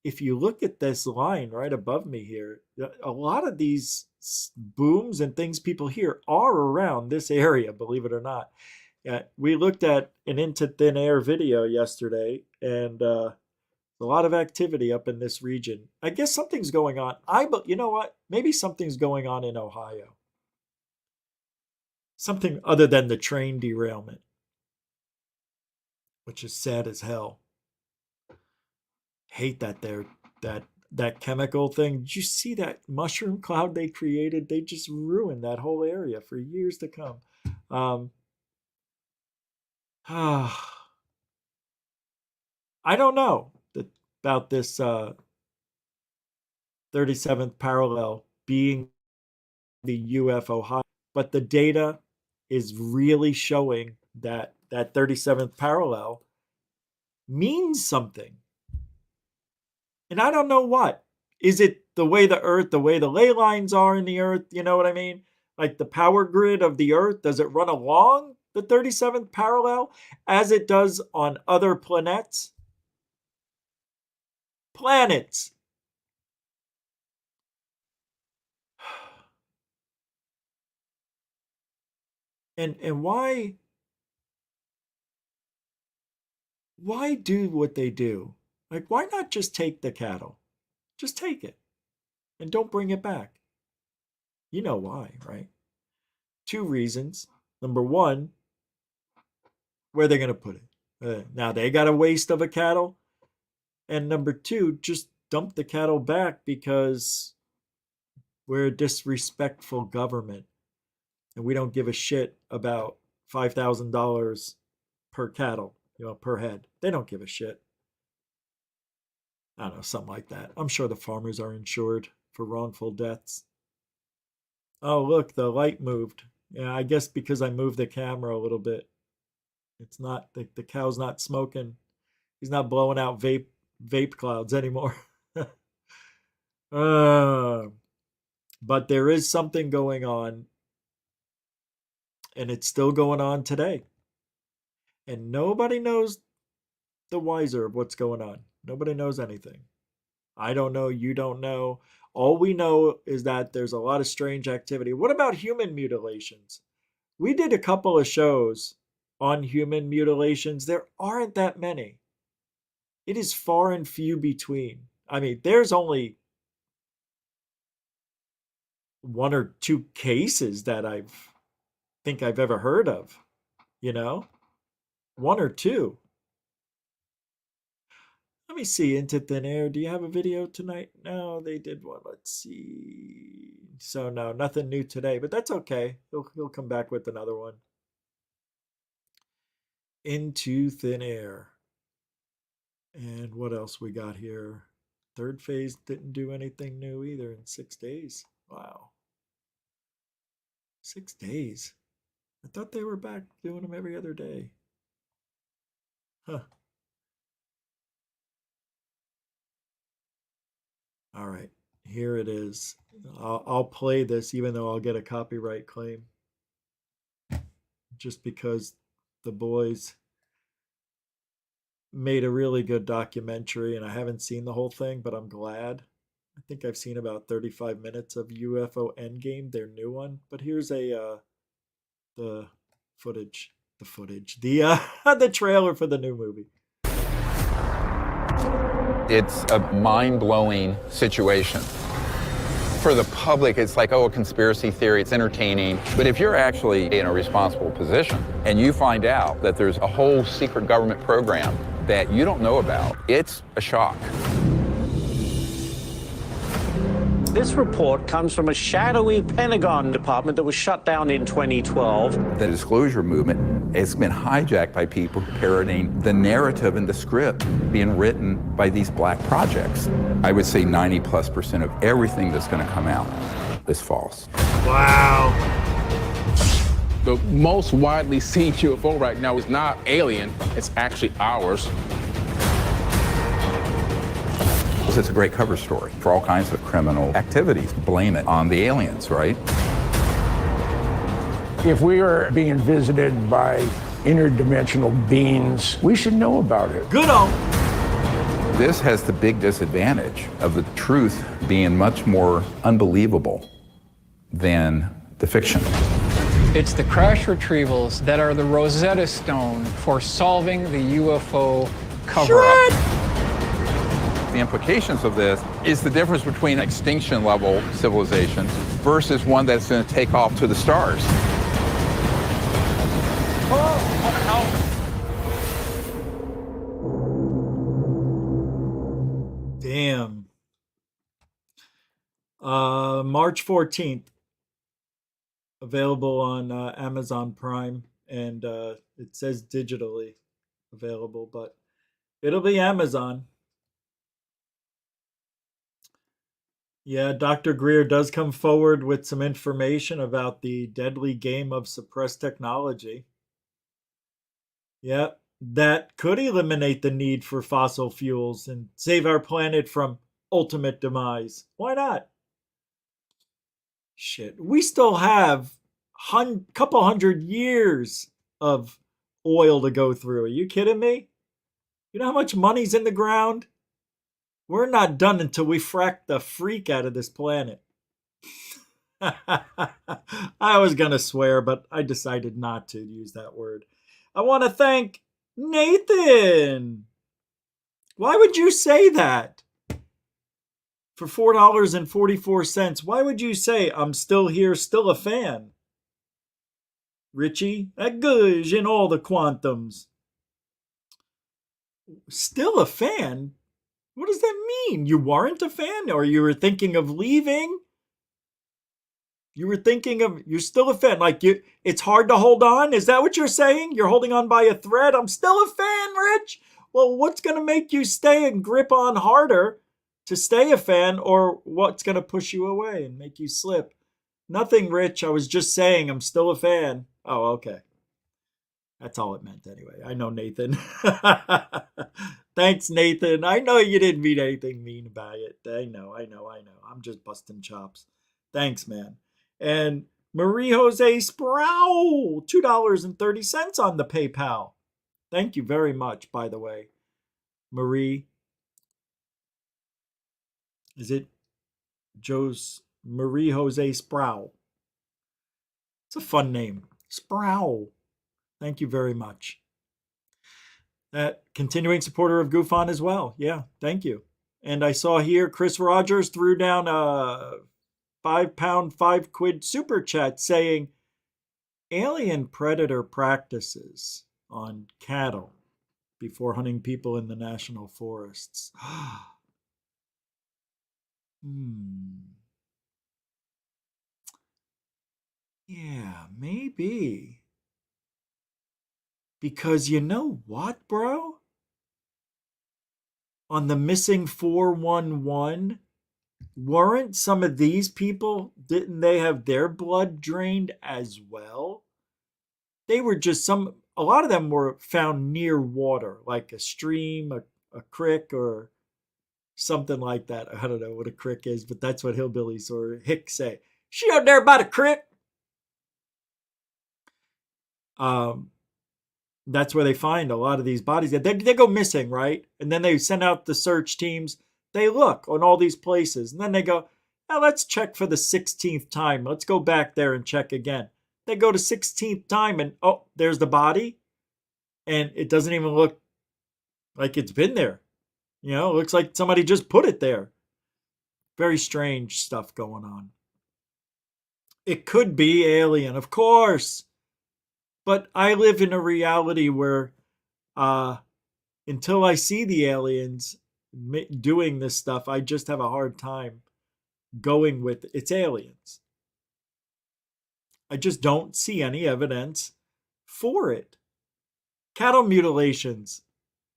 if you look at this line right above me here, a lot of these booms and things people hear are around this area, believe it or not. We looked at an Into Thin Air video yesterday, and a lot of activity up in this region. I guess something's going on. You know what? Maybe something's going on in Ohio. Something other than the train derailment, which is sad as hell. Hate that that chemical thing. Did you see that mushroom cloud they created? They just ruined that whole area for years to come. I don't know about this 37th parallel being the UFO high, but the data is really showing that that 37th parallel means something. And I don't know what. Is it the way the earth, the way the ley lines are in the earth? You know what I mean? Like the power grid of the earth, does it run along the 37th parallel as it does on other planets? Planets. And why do what they do? Like, why not just take the cattle? Just take it and don't bring it back. You know why, right? Two reasons. Number one, where they're going to put it. Now they got a waste of a cattle. And number two, just dump the cattle back because we're a disrespectful government and we don't give a shit about $5,000 per cattle, per head. They don't give a shit. I don't know, something like that. I'm sure the farmers are insured for wrongful deaths. Oh, look, the light moved. Yeah, I guess because I moved the camera a little bit. It's not, the cow's not smoking. He's not blowing out vape clouds anymore. But there is something going on, and it's still going on today. And nobody knows the wiser of what's going on. Nobody knows anything. I don't know. You don't know. All we know is that there's a lot of strange activity. What about human mutilations? We did a couple of shows on human mutilations. There aren't that many. It is far and few between. I mean, there's only one or two cases that I think I've ever heard of, one or two. Let me see, Into Thin Air. Do you have a video tonight? No, they did one. Let's see. So no, nothing new today, but that's okay. He'll come back with another one. Into Thin Air. And what else we got here? Third Phase didn't do anything new either in 6 days. Wow. 6 days. I thought they were back doing them every other day. Huh. All right, here it is. I'll play this even though I'll get a copyright claim. Just because the boys made a really good documentary, and I haven't seen the whole thing, but I'm glad. I think I've seen about 35 minutes of UFO Endgame, their new one. But here's the footage, the trailer for the new movie. It's a mind-blowing situation. For the public, it's like, oh, a conspiracy theory, it's entertaining. But if you're actually in a responsible position and you find out that there's a whole secret government program that you don't know about, it's a shock. This report comes from a shadowy Pentagon department that was shut down in 2012. The disclosure movement has been hijacked by people parroting the narrative and the script being written by these black projects. I would say 90+% of everything that's going to come out is false. Wow. The most widely seen UFO right now is not alien, it's actually ours. It's a great cover story for all kinds of criminal activities. Blame it on the aliens, right? If we are being visited by interdimensional beings, we should know about it. Good on. This has the big disadvantage of the truth being much more unbelievable than the fiction. It's the crash retrievals that are the Rosetta Stone for solving the UFO cover-up. The implications of this is the difference between extinction level civilization versus one that's going to take off to the stars. Damn. March 14th. Available on Amazon Prime, and it says digitally available, but it'll be Amazon. Yeah, Dr. Greer does come forward with some information about the deadly game of suppressed technology. Yeah, that could eliminate the need for fossil fuels and save our planet from ultimate demise. Why not? Shit, we still have couple hundred years of oil to go through. Are you kidding me? You know how much money's in the ground? We're not done until we frack the freak out of this planet. I was going to swear, but I decided not to use that word. I want to thank Nathan. Why would you say that? For $4.44, why would you say I'm still here, still a fan? Richie, that goes in all the quantums. Still a fan? What does that mean? You weren't a fan, or you were thinking of leaving? You're still a fan. Like, it's hard to hold on? Is that what you're saying? You're holding on by a thread? I'm still a fan, Rich? Well, what's going to make you stay and grip on harder to stay a fan, or what's going to push you away and make you slip? Nothing, Rich. I was just saying I'm still a fan. Oh, okay. That's all it meant anyway. I know, Nathan. Thanks, Nathan. I know you didn't mean anything mean about it. I know. I'm just busting chops. Thanks, man. And Marie Jose Sproul, $2.30 on the PayPal. Thank you very much, by the way. Marie. Is it Marie Jose Sproul? It's a fun name. Sproul. Thank you very much. Continuing supporter of GoofOn as well. Yeah, thank you. And I saw here Chris Rogers threw down a £5, £5 super chat saying alien predator practices on cattle before hunting people in the national forests. Yeah, maybe. Because you know what, bro? On the missing 411, weren't some of these people, didn't they have their blood drained as well? They were just a lot of them were found near water, like a stream, a creek, or something like that. I don't know what a creek is, but that's what hillbillies or hicks say. She out there by the creek. That's where they find a lot of these bodies. They go missing, right? And then they send out the search teams. They look on all these places. And then they go, now let's check for the 16th time. Let's go back there and check again. They go to 16th time and, oh, there's the body. And it doesn't even look like it's been there. You know, it looks like somebody just put it there. Very strange stuff going on. It could be alien, of course. But I live in a reality where until I see the aliens doing this stuff, I just have a hard time going with it's aliens. I just don't see any evidence for it. Cattle mutilations.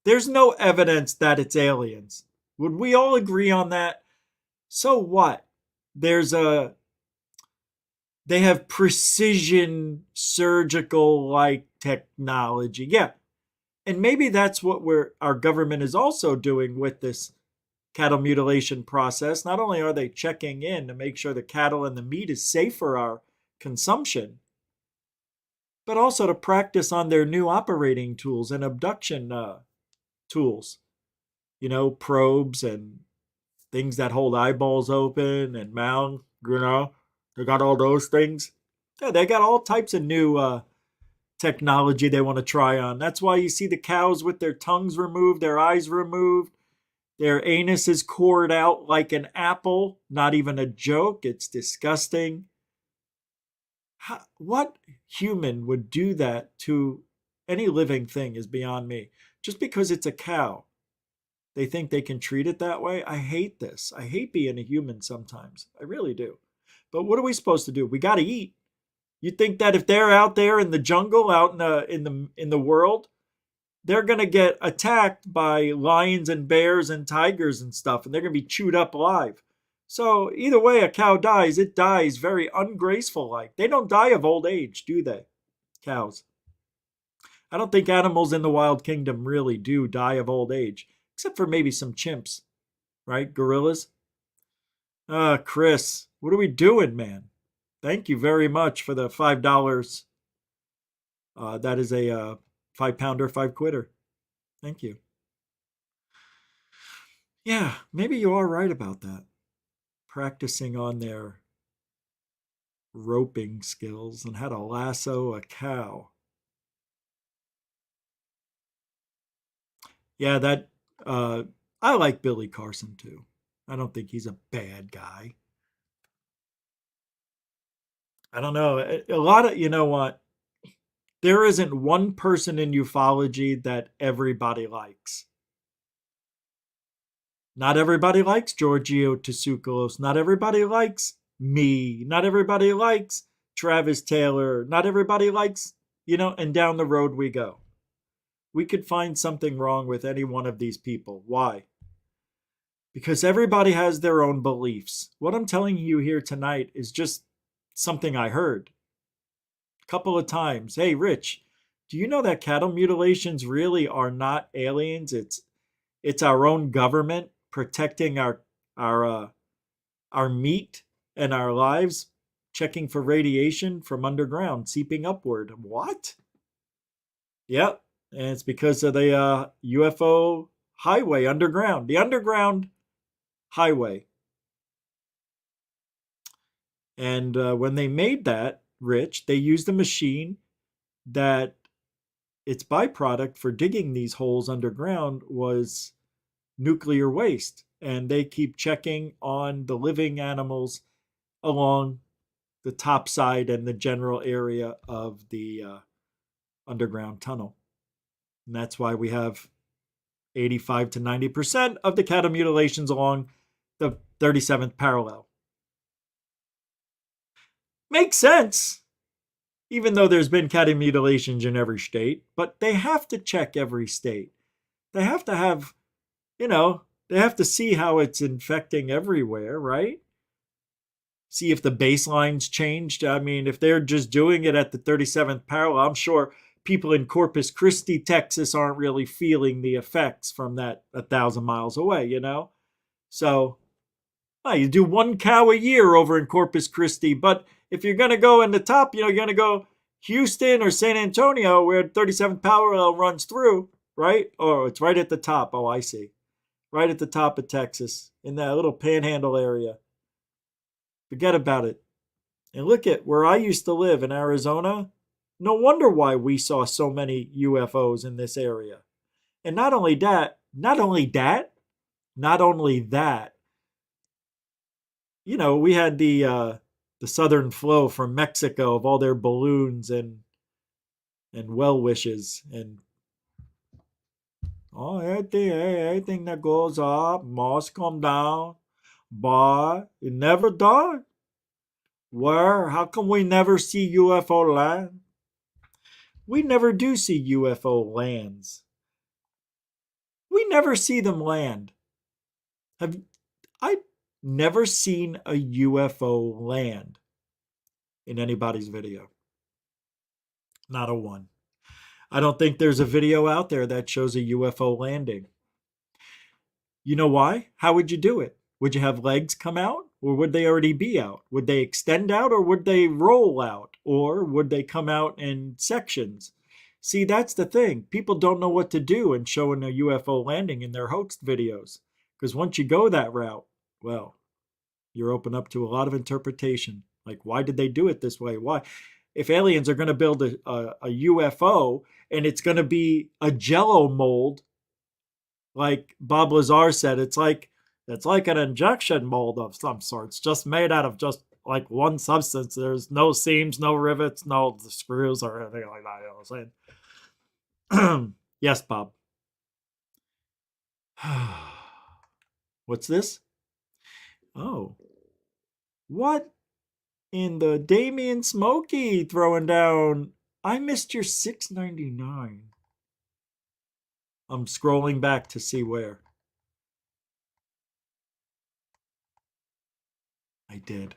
There's no evidence that it's aliens. Would we all agree on that? So what? They have precision surgical like technology. Yeah. And maybe that's what our government is also doing with this cattle mutilation process. Not only are they checking in to make sure the cattle and the meat is safe for our consumption, but also to practice on their new operating tools and abduction tools. You know, probes and things that hold eyeballs open and mouth, you know. They got all those things. Yeah, they got all types of new technology they want to try on. That's why you see the cows with their tongues removed, their eyes removed, their anus is cored out like an apple. Not even a joke. It's disgusting. What human would do that to any living thing is beyond me. Just because it's a cow They think they can treat it that way. I hate this. I hate being a human sometimes. I really do. But what are we supposed to do? We got to eat. You think that if they're out there in the jungle, out in the world, they're going to get attacked by lions and bears and tigers and stuff, and they're going to be chewed up alive. So either way a cow dies, it dies very ungraceful like. They don't die of old age, do they? Cows. I don't think animals in the wild kingdom really do die of old age, except for maybe some chimps, right? Gorillas. Chris, what are we doing, man? Thank you very much for the $5. That is a 5-pounder, 5-quitter. Thank you. Yeah, maybe you are right about that. Practicing on their roping skills and how to lasso a cow. Yeah, that I like Billy Carson too. I don't think he's a bad guy. I don't know. A lot of, you know what? There isn't one person in ufology that everybody likes. Not everybody likes Giorgio Tsoukalos. Not everybody likes me. Not everybody likes Travis Taylor. Not everybody likes, and down the road we go. We could find something wrong with any one of these people. Why? Because everybody has their own beliefs. What I'm telling you here tonight is just something I heard a couple of times. Hey, Rich, do you know that cattle mutilations really are not aliens? It's our own government protecting our meat and our lives, checking for radiation from underground, seeping upward. What? Yep, and it's because of the UFO highway underground, the underground highway. And when they made that, Rich, they used a machine that its byproduct for digging these holes underground was nuclear waste. And they keep checking on the living animals along the top side and the general area of the underground tunnel. And that's why we have 85 to 90% of the cattle mutilations along the 37th parallel. Makes sense, even though there's been cattle mutilations in every state, but they have to check every state. They have to have, they have to see how it's infecting everywhere, right? See if the baseline's changed. I mean, if they're just doing it at the 37th parallel, I'm sure people in Corpus Christi, Texas aren't really feeling the effects from that 1,000 miles away, So, you do 1 cow a year over in Corpus Christi, but if you're going to go in the top, you're going to go Houston or San Antonio where 37th parallel runs through, right? Oh, it's right at the top. Oh, I see. Right at the top of Texas in that little panhandle area. Forget about it. And look at where I used to live in Arizona. No wonder why we saw so many UFOs in this area. And not only that, we had the southern flow from Mexico of all their balloons and well wishes and everything that goes up must come down, but it never does. Where? How come we never see UFO land? We never do see UFO lands. We never see them land. I've never seen a UFO land in anybody's video. Not a one. I don't think there's a video out there that shows a UFO landing. You know why? How would you do it? Would you have legs come out? Or would they already be out? Would they extend out or would they roll out? Or would they come out in sections? See, that's the thing. People don't know what to do in showing a UFO landing in their hoax videos. Because once you go that route, well, you're open up to a lot of interpretation. Like, why did they do it this way? Why? If aliens are going to build a UFO and it's going to be a jello mold, like Bob Lazar said, it's like an injection mold of some sort. It's just made out of just like one substance. There's no seams, no rivets, no screws or anything like that. You know what I'm saying? Yes, Bob. What's this? Oh. What in the Damien Smokey throwing down? I missed your $6.99. I'm scrolling back to see where. I did.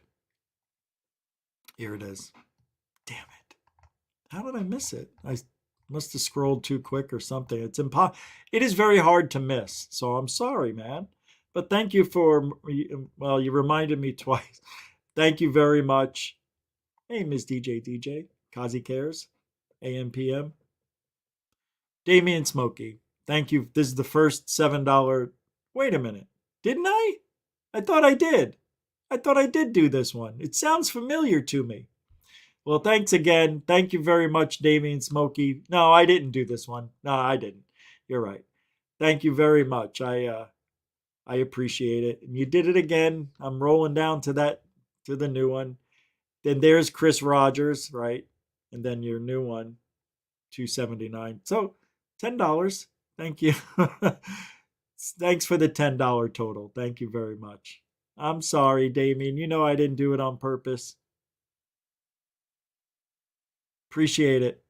Here it is. Damn it. How did I miss it? I must have scrolled too quick or something. It is very hard to miss. So I'm sorry, man. But thank you for, well, you reminded me twice. Thank you very much. Hey, Ms. DJ, Kazi Cares, AMPM. Damien Smokey, thank you. This is the first $7. Wait a minute. Didn't I? I thought I did. I thought I did do this one. It sounds familiar to me. Well, thanks again. Thank you very much, Damien Smokey. No, I didn't do this one. No, I didn't. You're right. Thank you very much. I appreciate it. And you did it again. I'm rolling down to the new one. Then there's Chris Rogers, right? And then your new one, $2.79. So $10. Thank you. Thanks for the $10 total. Thank you very much. I'm sorry, Damien. You know I didn't do it on purpose. Appreciate it.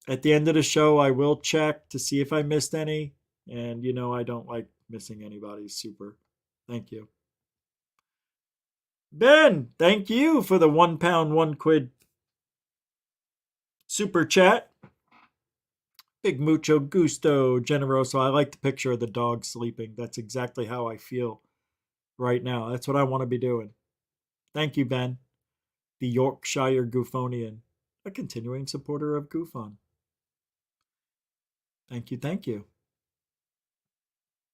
At the end of the show, I will check to see if I missed any. And you know I don't like missing anybody. Super. Thank you. Ben, thank you for the £1, £1 super chat. Big mucho gusto, generoso. I like the picture of the dog sleeping. That's exactly how I feel right now. That's what I want to be doing. Thank you, Ben. The Yorkshire Goofonian, a continuing supporter of Goofon. Thank you, thank you.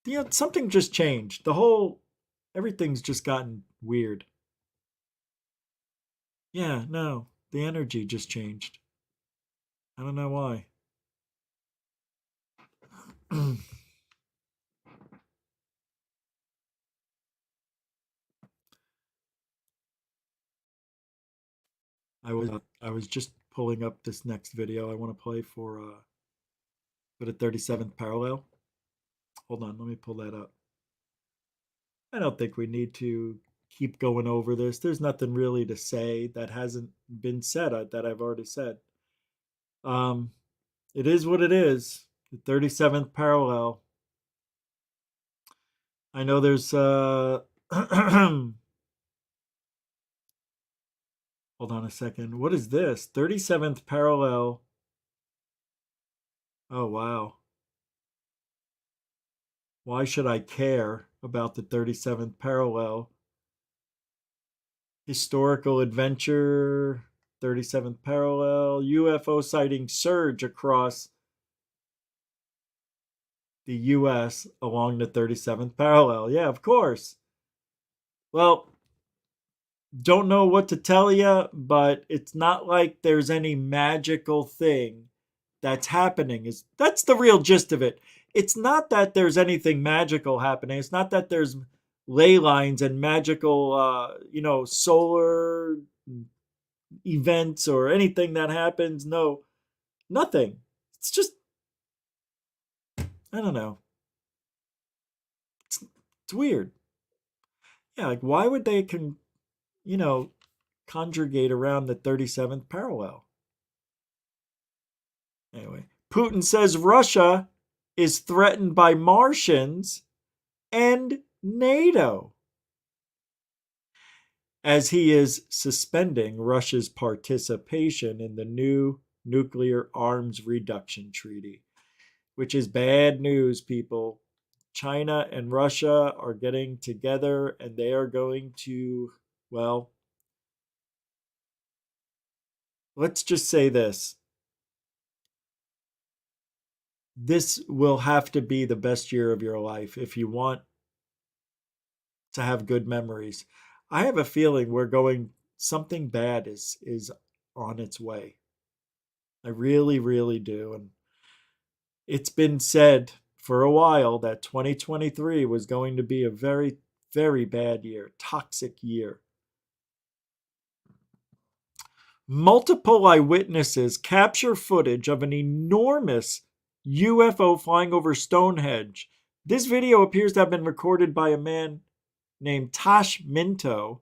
Yeah, something just changed. Everything's just gotten weird. Yeah, no, the energy just changed. I don't know why. I was just pulling up this next video I want to play for the 37th parallel. Hold on, let me pull that up. I don't think we need to keep going over this. There's nothing really to say that hasn't been said that I've already said. It is what it is. The 37th parallel. I know there's hold on a second. What is this? 37th parallel. Oh, wow. Why should I care about the 37th parallel? Historical adventure, 37th parallel, UFO sighting surge across the US along the 37th parallel. Yeah, of course. Well, don't know what to tell you, but it's not like there's any magical thing that's happening. That's the real gist of it. It's not that there's anything magical happening. It's not that there's ley lines and magical, solar events or anything that happens. No, nothing. It's just, I don't know. It's weird. Yeah, like why would they conjugate around the 37th parallel? Anyway, Putin says Russia is threatened by Martians and NATO, as he is suspending Russia's participation in the new nuclear arms reduction treaty, which is bad news, people. China and Russia are getting together and they are going to, well, let's just say this. This will have to be the best year of your life if you want to have good memories. I have a feeling something bad is on its way. I really, really do. And it's been said for a while that 2023 was going to be a very, very bad year, toxic year. Multiple eyewitnesses capture footage of an enormous UFO flying over Stonehenge This video appears to have been recorded by a man named Tosh Minto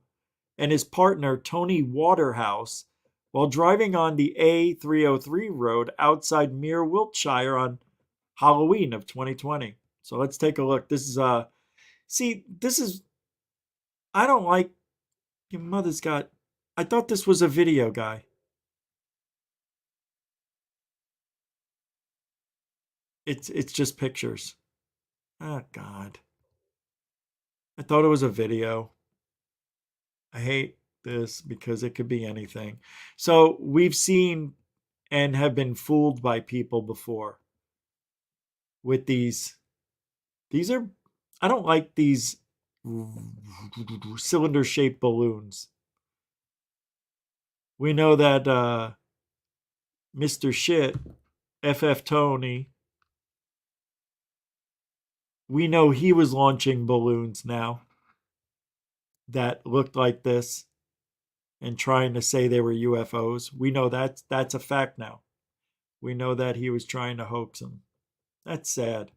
and his partner Tony Waterhouse while driving on the A303 road outside Mere, Wiltshire on Halloween of 2020. So let's take a look. This is I don't like your mother's got. I thought this was a video guy. It's just pictures. Oh God. I thought it was a video. I hate this because it could be anything. So we've seen and have been fooled by people before with these. These are, I don't like these cylinder shaped balloons. We know that Mr. Shit, FF Tony, we know he was launching balloons now that looked like this and trying to say they were UFOs. We know that's a fact now. We know that he was trying to hoax them. That's sad.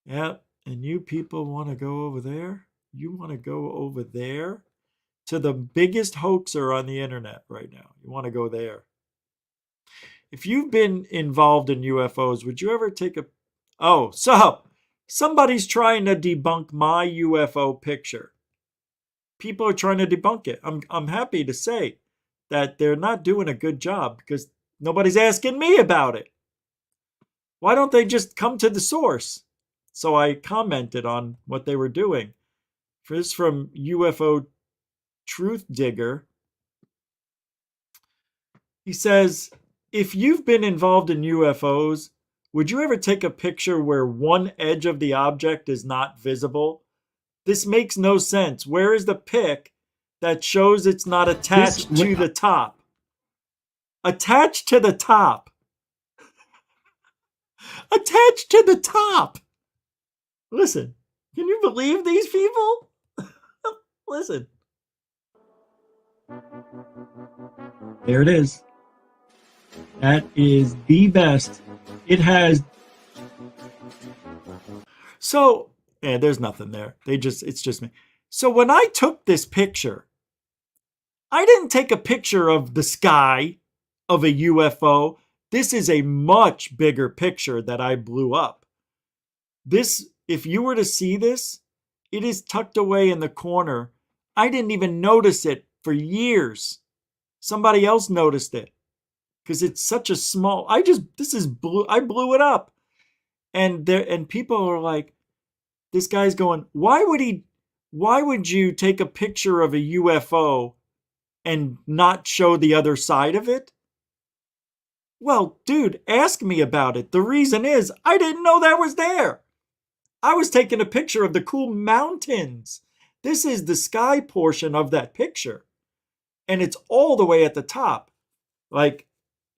Yeah, and you people want to go over there? You want to go over there to the biggest hoaxer on the internet right now. You want to go there. If you've been involved in UFOs, would you ever take a... Oh, so somebody's trying to debunk my UFO picture. People are trying to debunk it. I'm happy to say that they're not doing a good job because nobody's asking me about it. Why don't they just come to the source? So I commented on what they were doing. This is from UFO Truth Digger. He says, if you've been involved in UFOs, would you ever take a picture where one edge of the object is not visible? This makes no sense. Where is the pic that shows it's not attached to the top? Attached to the top. Attached to the top. Listen, can you believe these people? Listen. There it is. That is the best. It has. So, yeah, there's nothing there. It's just me. So when I took this picture, I didn't take a picture of the sky of a UFO. This is a much bigger picture that I blew up. This, if you were to see this, it is tucked away in the corner. I didn't even notice it for years. Somebody else noticed it because it's such a small. I blew it up, and people are like, this guy's going, why would you take a picture of a UFO and not show the other side of it? Well, dude, ask me about it. The reason is I didn't know that was there. I was taking a picture of the cool mountains. This is the sky portion of that picture. And it's all the way at the top, like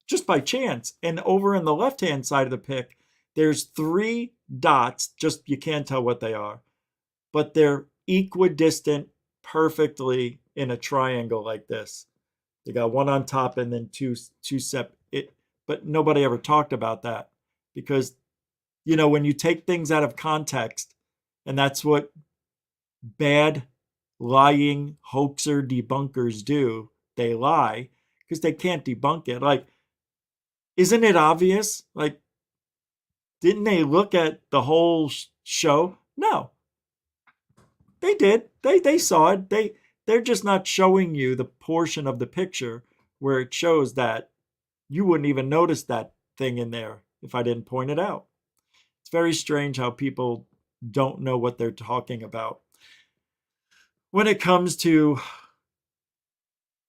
just by chance. And over in the left-hand side of the pic, there's 3 dots, just you can't tell what they are, but they're equidistant perfectly in a triangle like this. They got one on top and then two separate. But nobody ever talked about that because, you know, when you take things out of context, and that's what bad lying hoaxer debunkers do, they lie because they can't debunk it. Like, isn't it obvious? Like, didn't they look at the whole show? No, they did. They saw it. They're just not showing you the portion of the picture where it shows that you wouldn't even notice that thing in there if I didn't point it out. It's very strange how people don't know what they're talking about. When it comes to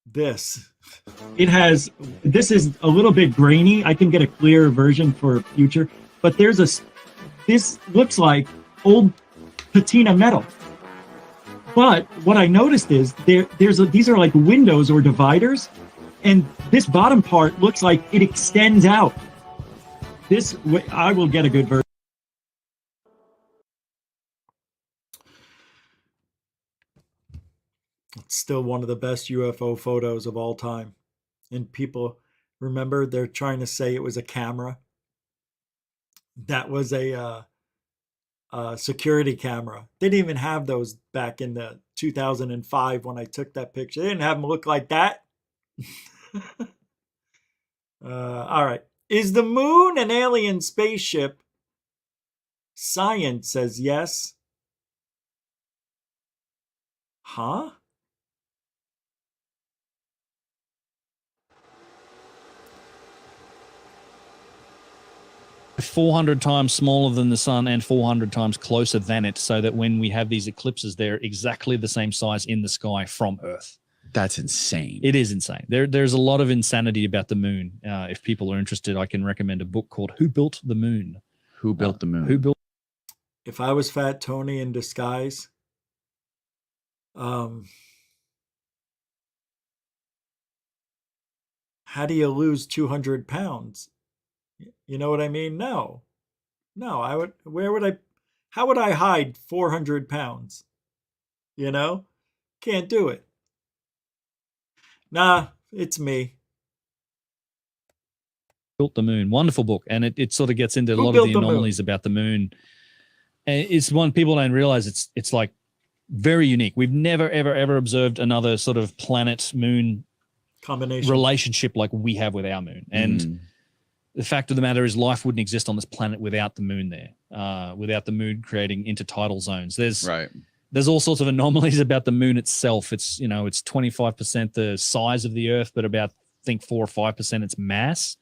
this, this is a little bit grainy. I can get a clearer version for future, but this looks like old patina metal. But what I noticed is these are like windows or dividers, and this bottom part looks like it extends out. I will get a good version. It's still one of the best UFO photos of all time. And people, remember, they're trying to say it was a camera. That was a security camera. They didn't even have those back in the 2005 when I took that picture. They didn't have them look like that. All right. Is the moon an alien spaceship? Science says yes. Huh? ...400 times smaller than the sun and 400 times closer than it, so that when we have these eclipses, they're exactly the same size in the sky from Earth. That's insane. It is insane. There's a lot of insanity about the moon. If people are interested, I can recommend a book called Who Built the Moon? Who Built the Moon? Who built? If I was Fat Tony in disguise, how do you lose 200 pounds? You know what I mean? No, I would, how would I hide 400 pounds? You know, can't do it. Nah, it's me. Built the Moon. Wonderful book. And it sort of gets into a Who lot of built the the moon? anomalies about the moon. And it's one people don't realize it's like very unique. We've never, ever observed another sort of planet moon Combination. relationship like we have with our moon. And the fact of the matter is life wouldn't exist on this planet without the moon there, without the moon creating intertidal zones. There's all sorts of anomalies about the moon itself. It's, you know, it's 25% the size of the Earth, but about, I think, 4 or 5% its mass.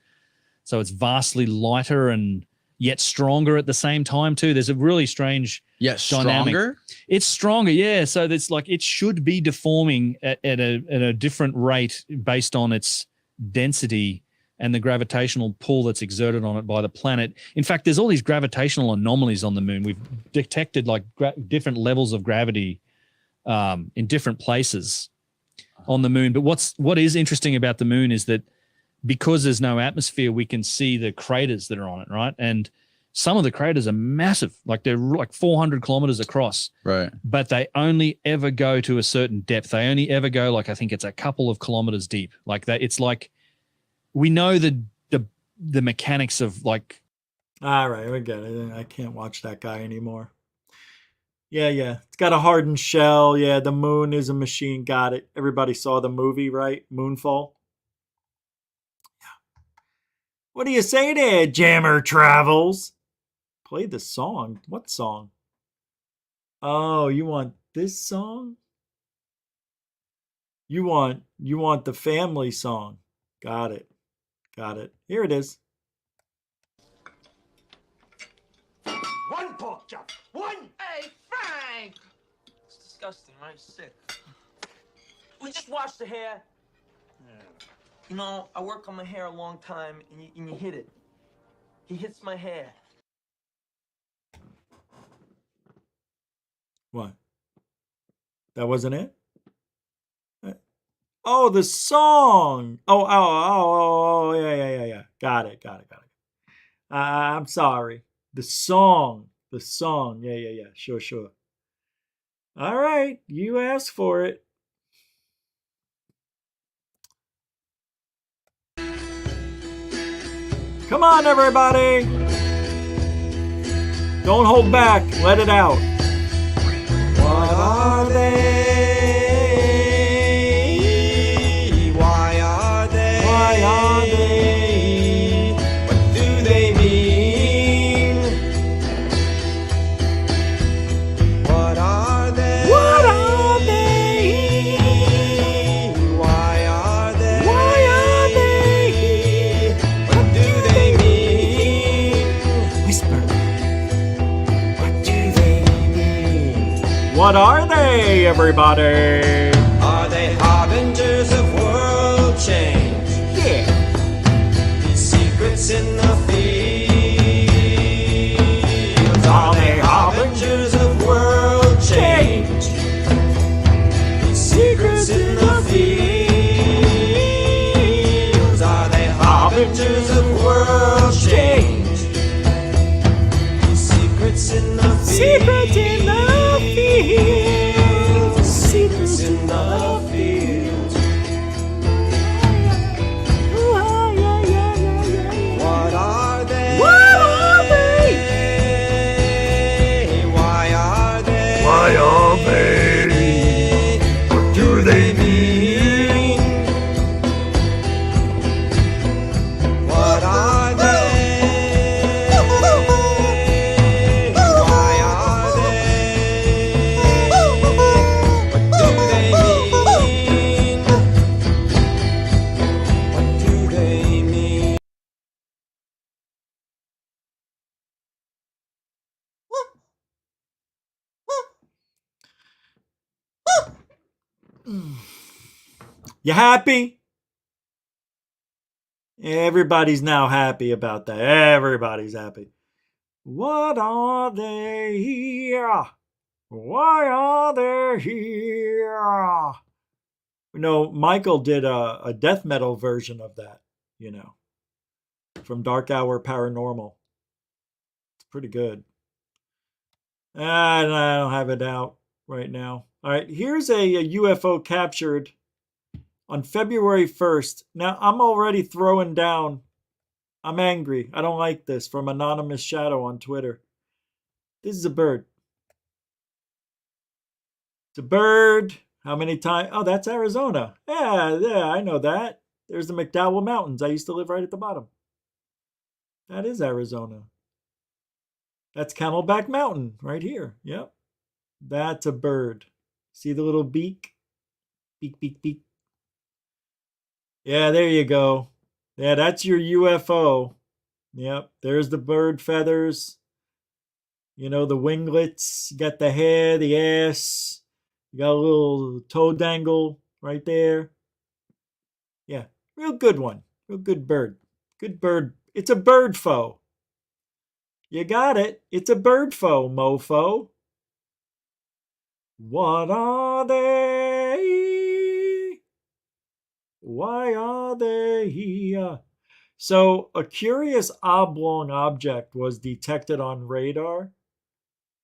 So it's vastly lighter and yet stronger at the same time too. There's a really strange dynamic. Stronger? It's stronger, yeah. So it's like it should be deforming at a different rate based on its density and the gravitational pull that's exerted on it by the planet. In fact, there's all these gravitational anomalies on the moon. We've detected like different levels of gravity in different places on the moon. But what is interesting about the moon is that because there's no atmosphere, we can see the craters that are on it, right? And some of the craters are massive, like they're like 400 kilometers across. Right. But they only ever go to a certain depth. They only ever go like, I think it's a couple of kilometers deep. Like that, it's like we know the mechanics of like. All right, we get it. I can't watch that guy anymore. Yeah. It's got a hardened shell. Yeah, the moon is a machine. Got it. Everybody saw the movie, right? Moonfall. Yeah. What do you say there, Jammer Travels? Play the song. What song? Oh, you want this song? You want the family song. Got it. Here it is. One pork chop. One. Hey, Frank. It's disgusting, right? Sick. We just washed the hair. Yeah. You know, I work on my hair a long time, and you hit it. He hits my hair. What? That wasn't it? Oh, the song. Oh, yeah. Got it. I'm sorry. The song. Yeah. Sure. All right. You asked for it. Come on, everybody. Don't hold back. Let it out. What are they? Why are they? What do they mean? What are they? Why are they? What do they mean? Whisper. What do they mean? What are they, everybody? Are they harbingers of world change? Yeah. These secrets in the fields. Are they harbingers of world change? These secrets in the fields. Are they harbingers of world change? These secrets in the fields. Secrets in the fields. Secrets in the fields. What are they? What are they? they mean? What are they? Why are they? What do they mean? What do they mean? You happy? Everybody's now happy about that. Everybody's happy. What are they here? Why are they here? You know, Michael did a death metal version of that, you know, from Dark Hour Paranormal. It's pretty good. And I don't have it out right now. All right, here's a UFO captured on February 1st. Now, I'm already throwing down. I'm angry. I don't like this, from Anonymous Shadow on Twitter. This is a bird. It's a bird. How many times? Oh, that's Arizona. Yeah, I know that. There's the McDowell Mountains. I used to live right at the bottom. That is Arizona. That's Camelback Mountain right here. Yep. That's a bird. See the little beak? Beak, beak, beak. Yeah, there you go. Yeah, that's your UFO. Yep. There's the bird feathers. You know, the winglets. You got the hair, the ass. You got a little toe dangle right there. Yeah, real good one. Real good bird. Good bird. It's a bird foe. You got it. It's a bird foe, mofo. What are they? Why are they here? So, a curious oblong object was detected on radar.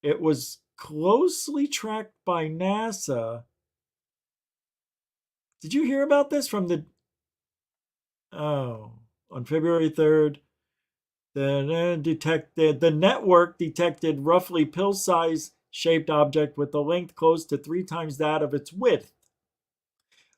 It was closely tracked by NASA. Did you hear about this from the... Oh, on February 3rd, the network detected roughly pill-size shaped object with a length close to 3 times that of its width,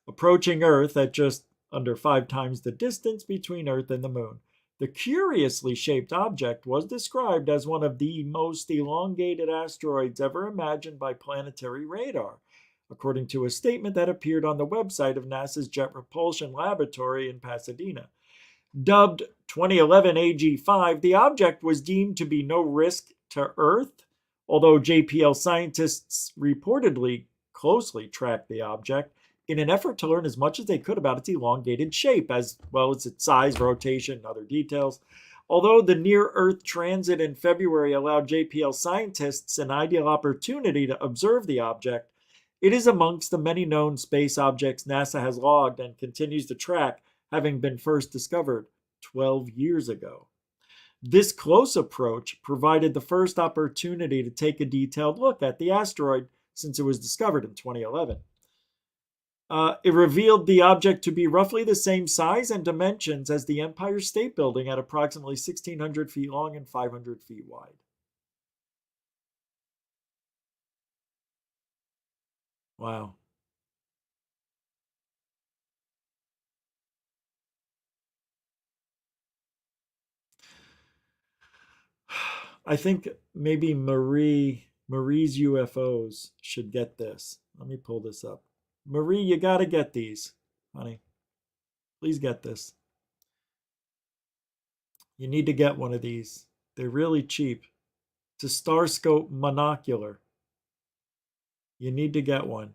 approaching Earth at just under 5 times the distance between Earth and the Moon. The curiously shaped object was described as one of the most elongated asteroids ever imagined by planetary radar, according to a statement that appeared on the website of NASA's Jet Propulsion Laboratory in Pasadena. Dubbed 2011 AG5, the object was deemed to be no risk to Earth, although JPL scientists reportedly closely tracked the object in an effort to learn as much as they could about its elongated shape, as well as its size, rotation, and other details. Although the near-Earth transit in February allowed JPL scientists an ideal opportunity to observe the object, it is amongst the many known space objects NASA has logged and continues to track, having been first discovered 12 years ago. This close approach provided the first opportunity to take a detailed look at the asteroid since it was discovered in 2011. It revealed the object to be roughly the same size and dimensions as the Empire State Building at approximately 1,600 feet long and 500 feet wide. Wow. I think maybe Marie's UFOs should get this. Let me pull this up. Marie, you got to get these, honey. Please get this. You need to get one of these. They're really cheap. It's a Starscope monocular. You need to get one.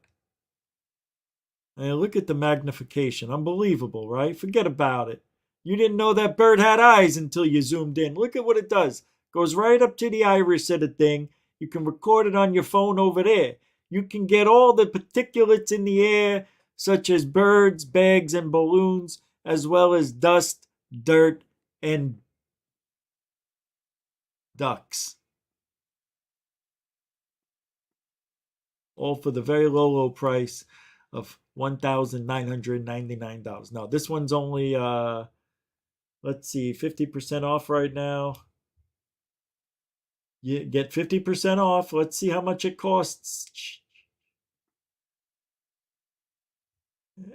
And look at the magnification. Unbelievable, right? Forget about it. You didn't know that bird had eyes until you zoomed in. Look at what it does. Goes right up to the iris of the thing. You can record it on your phone over there. You can get all the particulates in the air, such as birds, bags, and balloons, as well as dust, dirt, and ducks. All for the very low price of $1,999. Now, this one's only, let's see, 50% off right now. You get 50% off. Let's see how much it costs.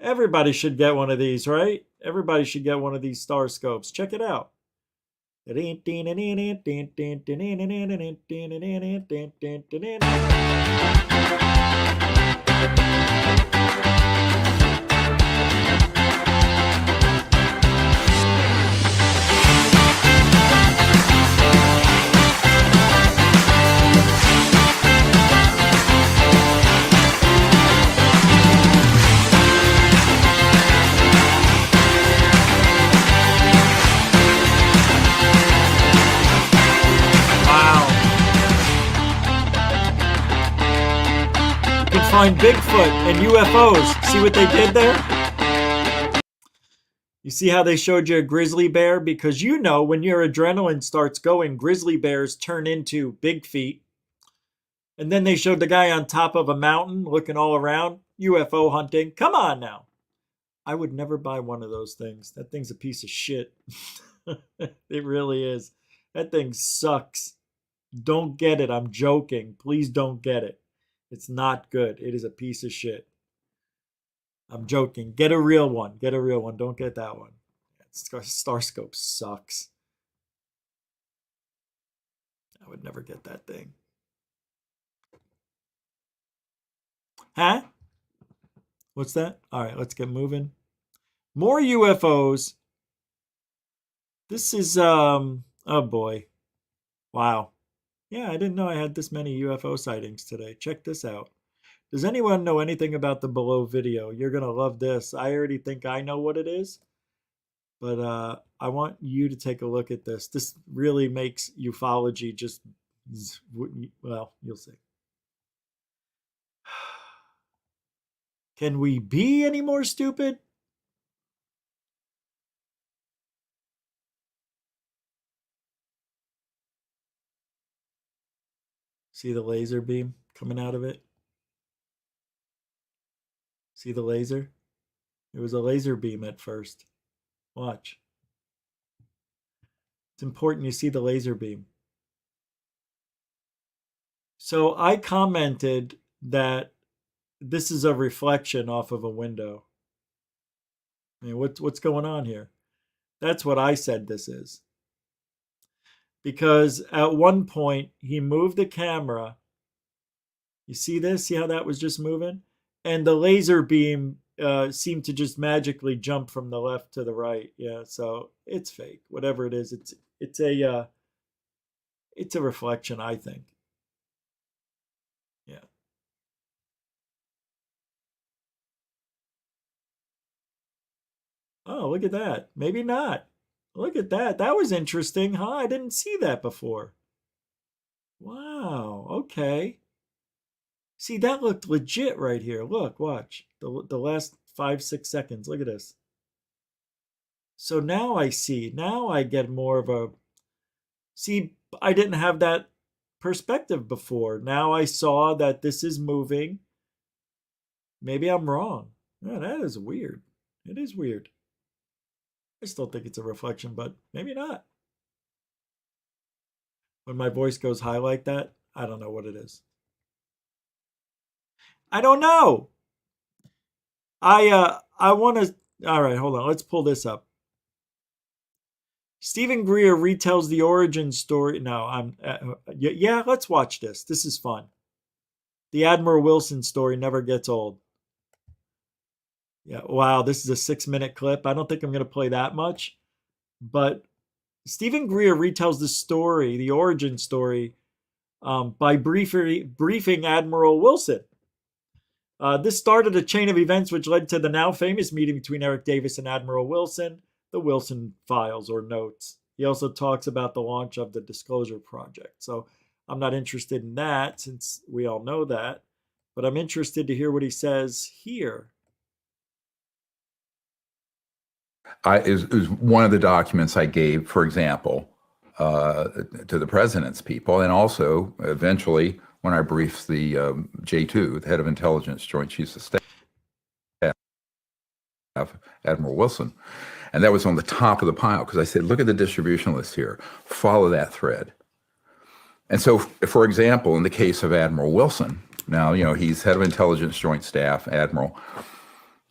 Everybody should get one of these, right? Everybody should get one of these star scopes. Check it out. Find Bigfoot and UFOs. See what they did there? You see how they showed you a grizzly bear? Because you know when your adrenaline starts going, grizzly bears turn into big feet. And then they showed the guy on top of a mountain looking all around, UFO hunting. Come on now. I would never buy one of those things. That thing's a piece of shit. It really is. That thing sucks. Don't get it. I'm joking. Please don't get it. It's not good. It is a piece of shit. I'm joking. Get a real one. Get a real one. Don't get that one. Starscope sucks. I would never get that thing. Huh? What's that? All right, let's get moving. More UFOs. This is, oh boy. Wow. Yeah, I didn't know I had this many UFO sightings today. Check this out. Does anyone know anything about the below video? You're going to love this. I already think I know what it is. But I want you to take a look at this. This really makes ufology just, well, you'll see. Can we be any more stupid? See the laser beam coming out of it? See the laser? It was a laser beam at first. Watch. It's important you see the laser beam. So I commented that this is a reflection off of a window. I mean, what's going on here? That's what I said this is. Because at one point, he moved the camera. You see this? See how that was just moving? And the laser beam seemed to just magically jump from the left to the right. Yeah, so it's fake. Whatever it is, it's a reflection, I think. Yeah. Oh, look at that. Maybe not. Look at that. That was interesting, huh? I didn't see that before. Wow. Okay. See, that looked legit right here. Look, watch. The last 5-6 seconds. Look at this. So now I see. Now I get more of a... See, I didn't have that perspective before. Now I saw that this is moving. Maybe I'm wrong. Oh, that is weird. It is weird. I still think it's a reflection, but maybe not. When my voice goes high like that, I don't know what it is. I don't know. I want to... All right, hold on. Let's pull this up. Stephen Greer retells the origin story. No, yeah, let's watch this. This is fun. The Admiral Wilson story never gets old. Yeah, wow, this is a 6-minute clip. I don't think I'm going to play that much. But Stephen Greer retells the story, the origin story, by briefing Admiral Wilson. This started a chain of events which led to the now famous meeting between Eric Davis and Admiral Wilson, the Wilson Files or Notes. He also talks about the launch of the Disclosure Project. So I'm not interested in that since we all know that. But I'm interested to hear what he says here. It was one of the documents I gave, for example, to the president's people, and also eventually when I briefed the J2, the head of intelligence, Joint Chiefs of Staff, Admiral Wilson, and that was on the top of the pile because I said, look at the distribution list here, follow that thread. And so, for example, in the case of Admiral Wilson, now, you know, he's head of intelligence, Joint Staff, Admiral.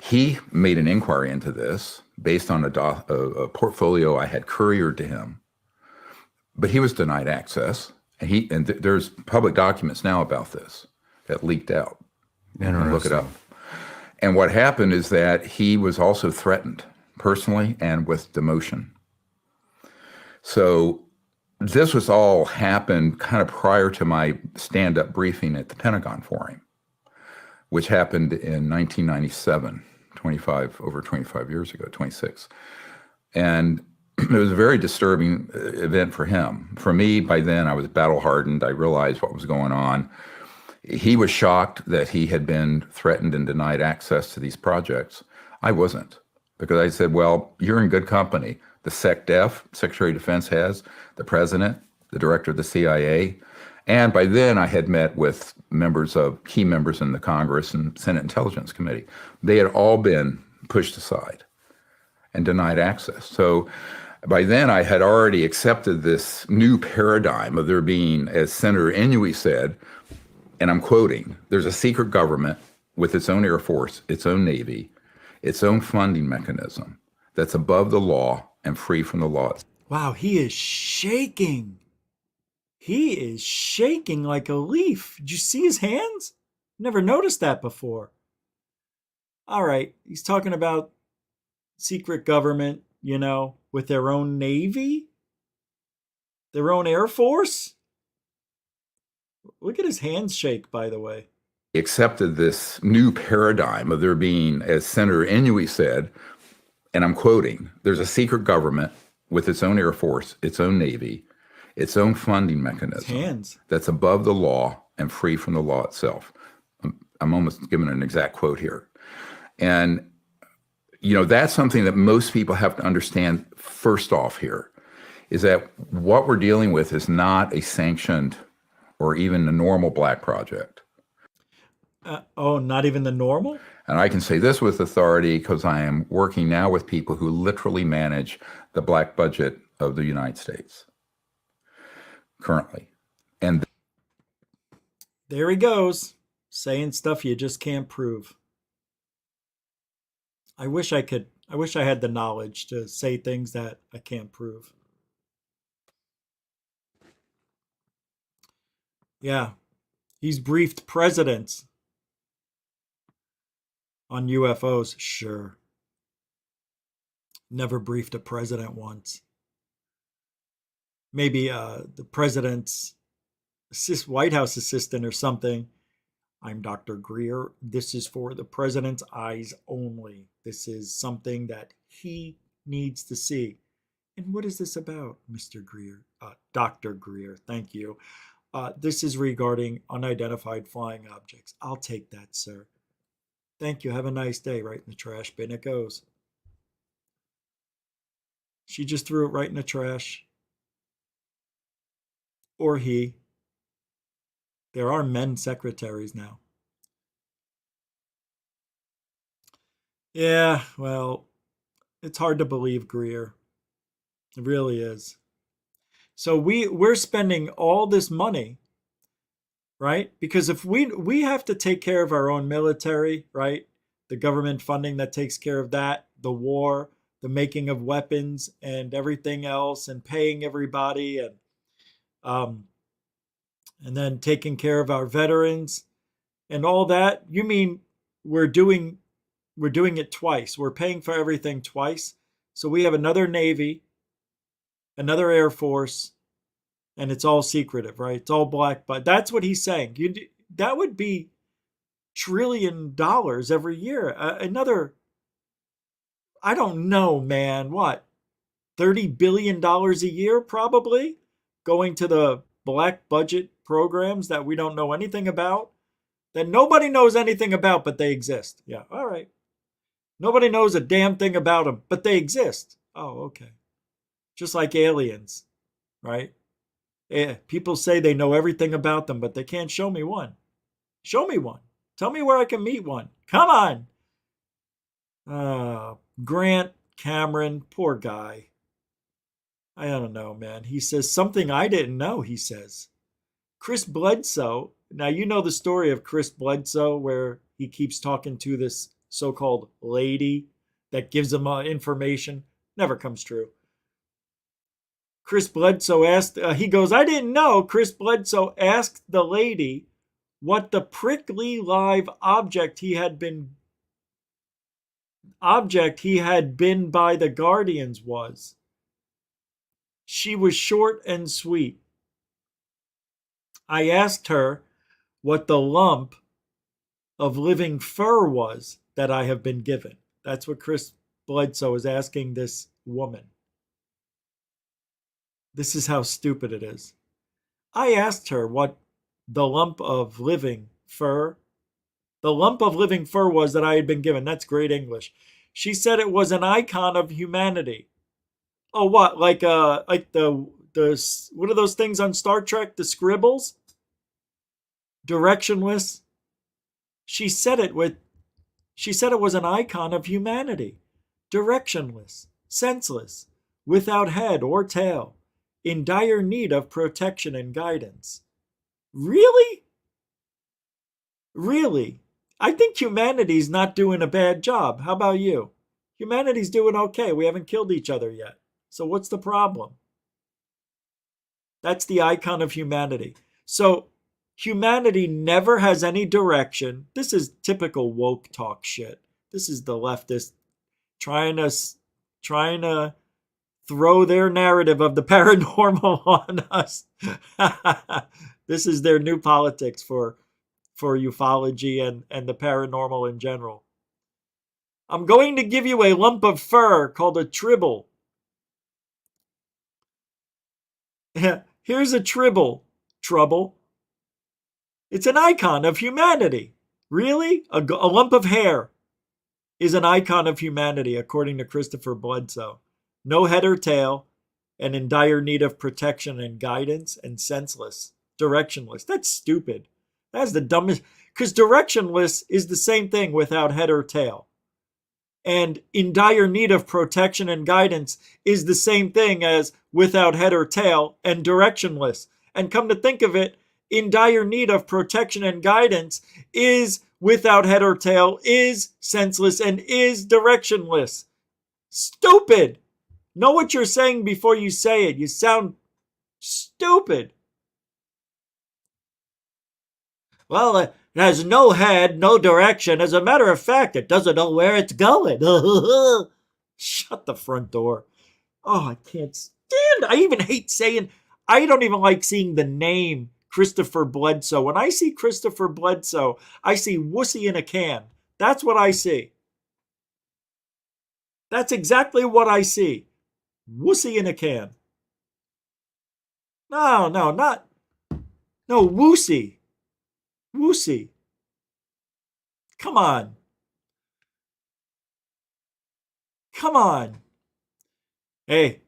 He made an inquiry into this based on a portfolio I had couriered to him, but he was denied access. And there's public documents now about this that leaked out. You can look it up. And what happened is that he was also threatened personally and with demotion. So this was all happened kind of prior to my stand-up briefing at the Pentagon for him, which happened in 1997, over 25 years ago, 26. And it was a very disturbing event for him. For me, by then, I was battle-hardened. I realized what was going on. He was shocked that he had been threatened and denied access to these projects. I wasn't, because I said, well, you're in good company. The SecDef, Secretary of Defense has, the President, the Director of the CIA, and by then I had met with key members in the Congress and Senate Intelligence Committee. They had all been pushed aside and denied access. So by then I had already accepted this new paradigm of there being, as Senator Inouye said, and I'm quoting, there's a secret government with its own Air Force, its own Navy, its own funding mechanism that's above the law and free from the law. Wow, he is shaking. He is shaking like a leaf. Did you see his hands? Never noticed that before. All right, he's talking about secret government, with their own Navy, their own Air Force. Look at his hands shake, by the way. He accepted this new paradigm of there being, as Senator Inouye said, and I'm quoting, there's a secret government with its own Air Force, its own Navy, its own funding mechanism that's above the law and free from the law itself. I'm almost giving an exact quote here. And, that's something that most people have to understand first off here, is that what we're dealing with is not a sanctioned or even a normal black project. Not even the normal? And I can say this with authority because I am working now with people who literally manage the black budget of the United States currently. And there he goes, saying stuff you just can't prove. I wish I had the knowledge to say things that I can't prove. Yeah, he's briefed presidents on UFOs, sure. Never briefed a president once. Maybe the president's White House assistant or something. I'm Dr. Greer. This is for the president's eyes only. This is something that he needs to see. And what is this about, Mr. Greer? Dr. Greer, thank you. This is regarding unidentified flying objects. I'll take that, sir. Thank you. Have a nice day. Right in the trash bin it goes. She just threw it right in the trash. Or he. There are men secretaries now. Yeah, well, it's hard to believe, Greer. It really is. So we're spending all this money, right? Because if we have to take care of our own military, right? The government funding that takes care of that, the war, the making of weapons and everything else, and paying everybody, and then taking care of our veterans and all that. You mean we're doing it twice. We're paying for everything twice. So we have another Navy, another Air Force, and it's all secretive, right? It's all black. But that's what he's saying. That would be $1 trillion every year. Another, I don't know, man, what? $30 billion a year probably going to the black budget programs that we don't know anything about, that nobody knows anything about, but they exist. Yeah, all right. Nobody knows a damn thing about them, but they exist. Oh, okay. Just like aliens, right? Yeah, people say they know everything about them, but they can't show me one. Show me one. Tell me where I can meet one. Come on. Grant Cameron, poor guy. I don't know, man. He says something I didn't know, he says. Chris Bledsoe. Now, you know the story of Chris Bledsoe where he keeps talking to this so-called lady that gives him information. Never comes true. Chris Bledsoe asked, he goes, I didn't know. Chris Bledsoe asked the lady what the prickly live object he had been by the Guardians was. She was short and sweet. I asked her what the lump of living fur was that I have been given. That's what Chris Bledsoe is asking this woman. This is how stupid it is. I asked her what the lump of living fur was that I had been given. That's great English. She said it was an icon of humanity. Oh, what? Like the what are those things on Star Trek? The scribbles? Directionless? She said it was an icon of humanity. Directionless, senseless, without head or tail, in dire need of protection and guidance. Really? Really? I think humanity's not doing a bad job. How about you? Humanity's doing okay. We haven't killed each other yet. So what's the problem? That's the icon of humanity. So humanity never has any direction. This is typical woke talk shit. This is the leftist trying to throw their narrative of the paranormal on us. This is their new politics for ufology and the paranormal in general. I'm going to give you a lump of fur called a tribble. Here's a tribble. Trouble. It's an icon of humanity. Really? A lump of hair is an icon of humanity, according to Christopher Bledsoe. No head or tail, and in dire need of protection and guidance, and senseless, directionless. That's stupid. That's the dumbest. Because directionless is the same thing without head or tail. And in dire need of protection and guidance is the same thing as without head or tail and directionless. And come to think of it, in dire need of protection and guidance is without head or tail, is senseless, and is directionless. Stupid. Know what you're saying before you say it. You sound stupid. Well, it has no head, no direction. As a matter of fact, it doesn't know where it's going. Shut the front door. Oh, I can't stand. I even hate saying, I don't even like seeing the name Christopher Bledsoe. When I see Christopher Bledsoe, I see wussy in a can. That's what I see. That's exactly what I see. Wussy in a can. No, woosy. Woosy. Come on. Come on. Hey,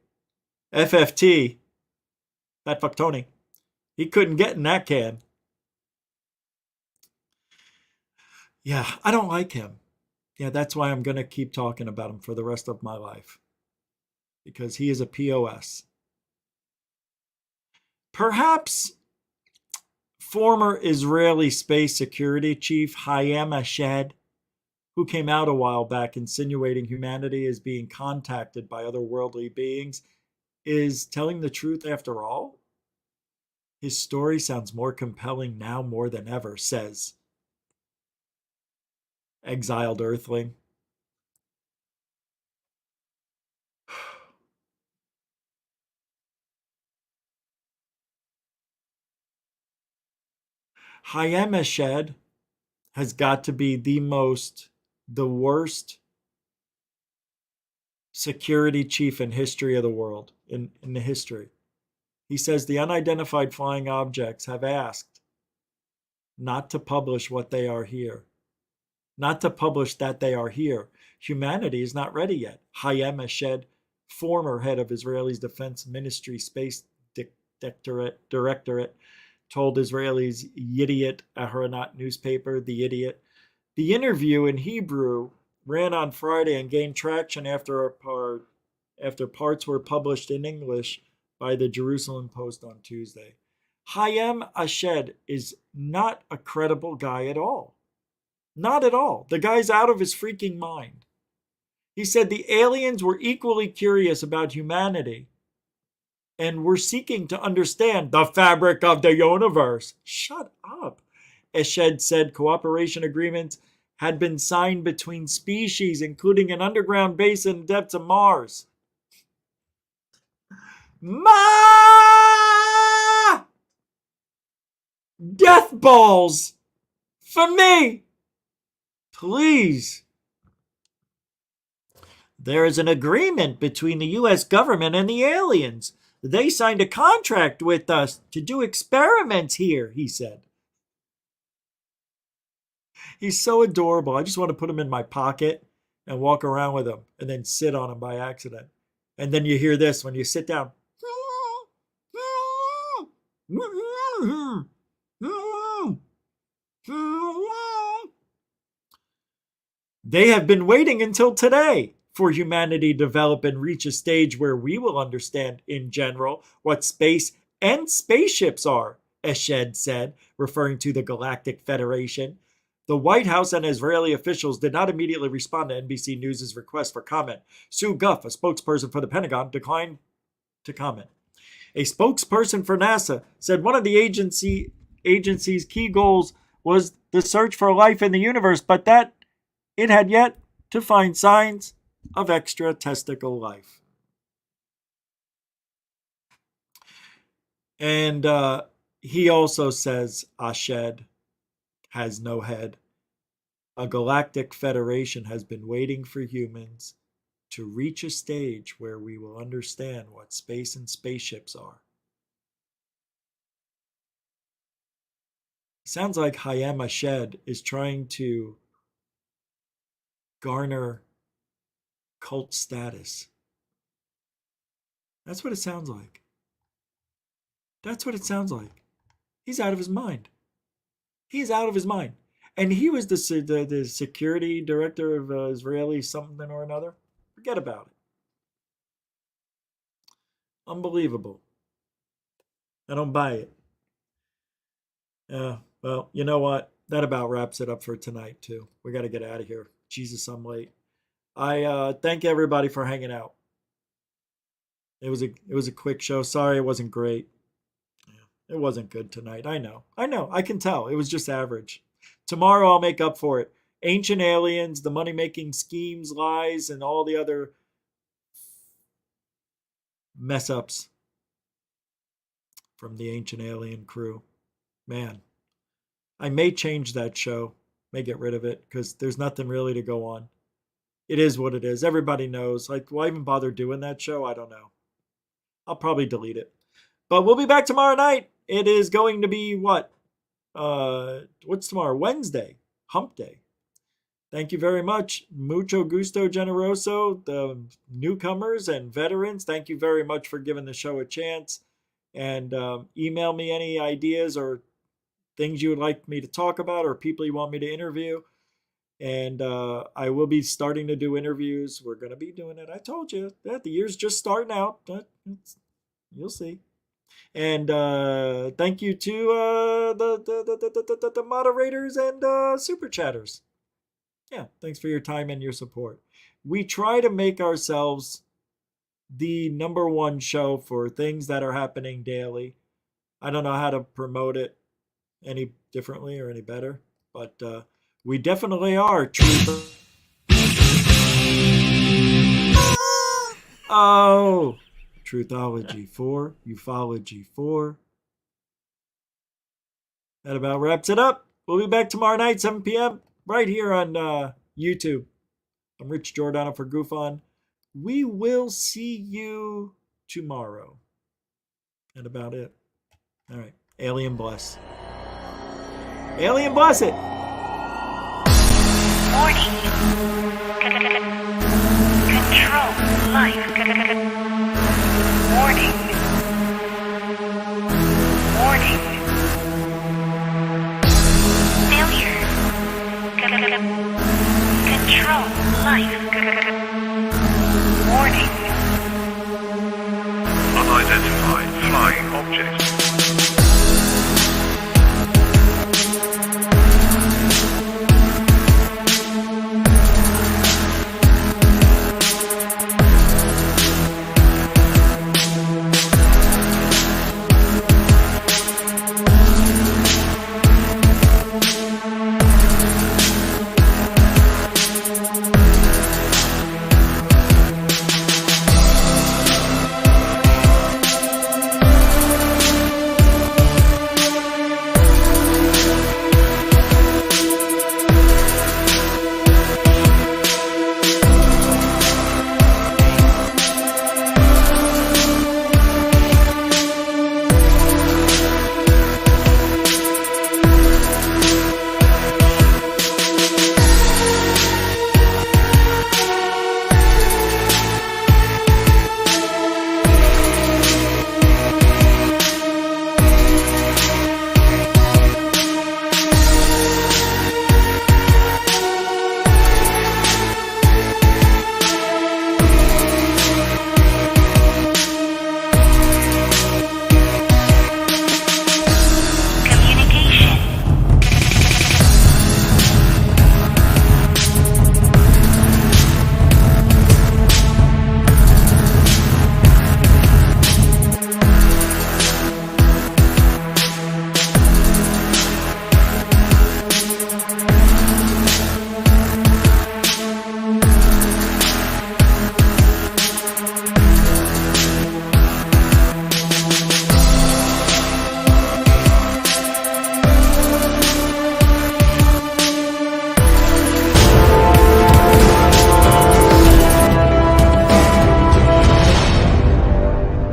FFT, that fuck Tony, he couldn't get in that can. Yeah, I don't like him. Yeah, that's why I'm going to keep talking about him for the rest of my life. Because he is a POS. Perhaps former Israeli space security chief Hayam Ashed, who came out a while back insinuating humanity is being contacted by otherworldly beings, is telling the truth after all? His story sounds more compelling now more than ever, says exiled earthling. Hayam Ashed has got to be the worst security chief in history of the world, in the history. He says the unidentified flying objects have asked not to publish what they are here. Not to publish that they are here. Humanity is not ready yet. Hayam Ashed, former head of Israel's Defense Ministry Space Directorate, told Israel's Yediot Ahronot newspaper, The Idiot. The interview in Hebrew ran on Friday and gained traction after parts were published in English by the Jerusalem Post on Tuesday. Hayam Ashed is not a credible guy at all. Not at all. The guy's out of his freaking mind. He said the aliens were equally curious about humanity and were seeking to understand the fabric of the universe. Shut up. Eshed said cooperation agreements had been signed between species, including an underground base in the depths of Mars. Death balls for me, please. There is an agreement between the U.S. government and the aliens. They signed a contract with us to do experiments here, he said. He's so adorable. I just want to put him in my pocket and walk around with him and then sit on him by accident. And then you hear this when you sit down. They have been waiting until today for humanity to develop and reach a stage where we will understand in general what space and spaceships are, Eshed said, referring to the Galactic Federation. The White House and Israeli officials did not immediately respond to NBC News' request for comment. Sue Guff, a spokesperson for the Pentagon, declined to comment. A spokesperson for NASA said one of the agency's key goals was the search for life in the universe, but that it had yet to find signs of extra-testicle life. And he also says Ashed has no head. A galactic federation has been waiting for humans to reach a stage where we will understand what space and spaceships are. Sounds like Hayam Ashed is trying to garner cult status. That's what it sounds like. That's what it sounds like. He's out of his mind. He's out of his mind. And he was the security director of Israeli something or another. Forget about it. Unbelievable. I don't buy it. Well, you know what? That about wraps it up for tonight, too. We got to get out of here. Jesus, I'm late. I thank everybody for hanging out. It was a quick show. Sorry it wasn't great. It wasn't good tonight. I know. I can tell. It was just average. Tomorrow I'll make up for it. Ancient aliens, the money-making schemes, lies, and all the other mess-ups from the ancient alien crew. Man, I may change that show. May get rid of it because there's nothing really to go on. It is what it is. Everybody knows. Like, why even bother doing that show? I don't know. I'll probably delete it. But we'll be back tomorrow night. It is going to be what? What's tomorrow? Wednesday. Hump Day. Thank you very much. Mucho gusto, generoso. The newcomers and veterans, thank you very much for giving the show a chance. And email me any ideas or things you would like me to talk about or people you want me to interview. And I will be starting to do interviews. We're going to be doing it. I told you that the year's just starting out. You'll see. And thank you to the moderators and super chatters. Yeah, thanks for your time and your support. We try to make ourselves the #1 show for things that are happening daily. I don't know how to promote it any differently or any better, but we definitely are. Oh, Truthology 4, Ufology 4. That about wraps it up. We'll be back tomorrow night, 7 p.m. right here on YouTube. I'm Rich Giordano for GoofOn. We will see you tomorrow. And about it. All right. Alien bless. Alien bless it. Warning. Control life.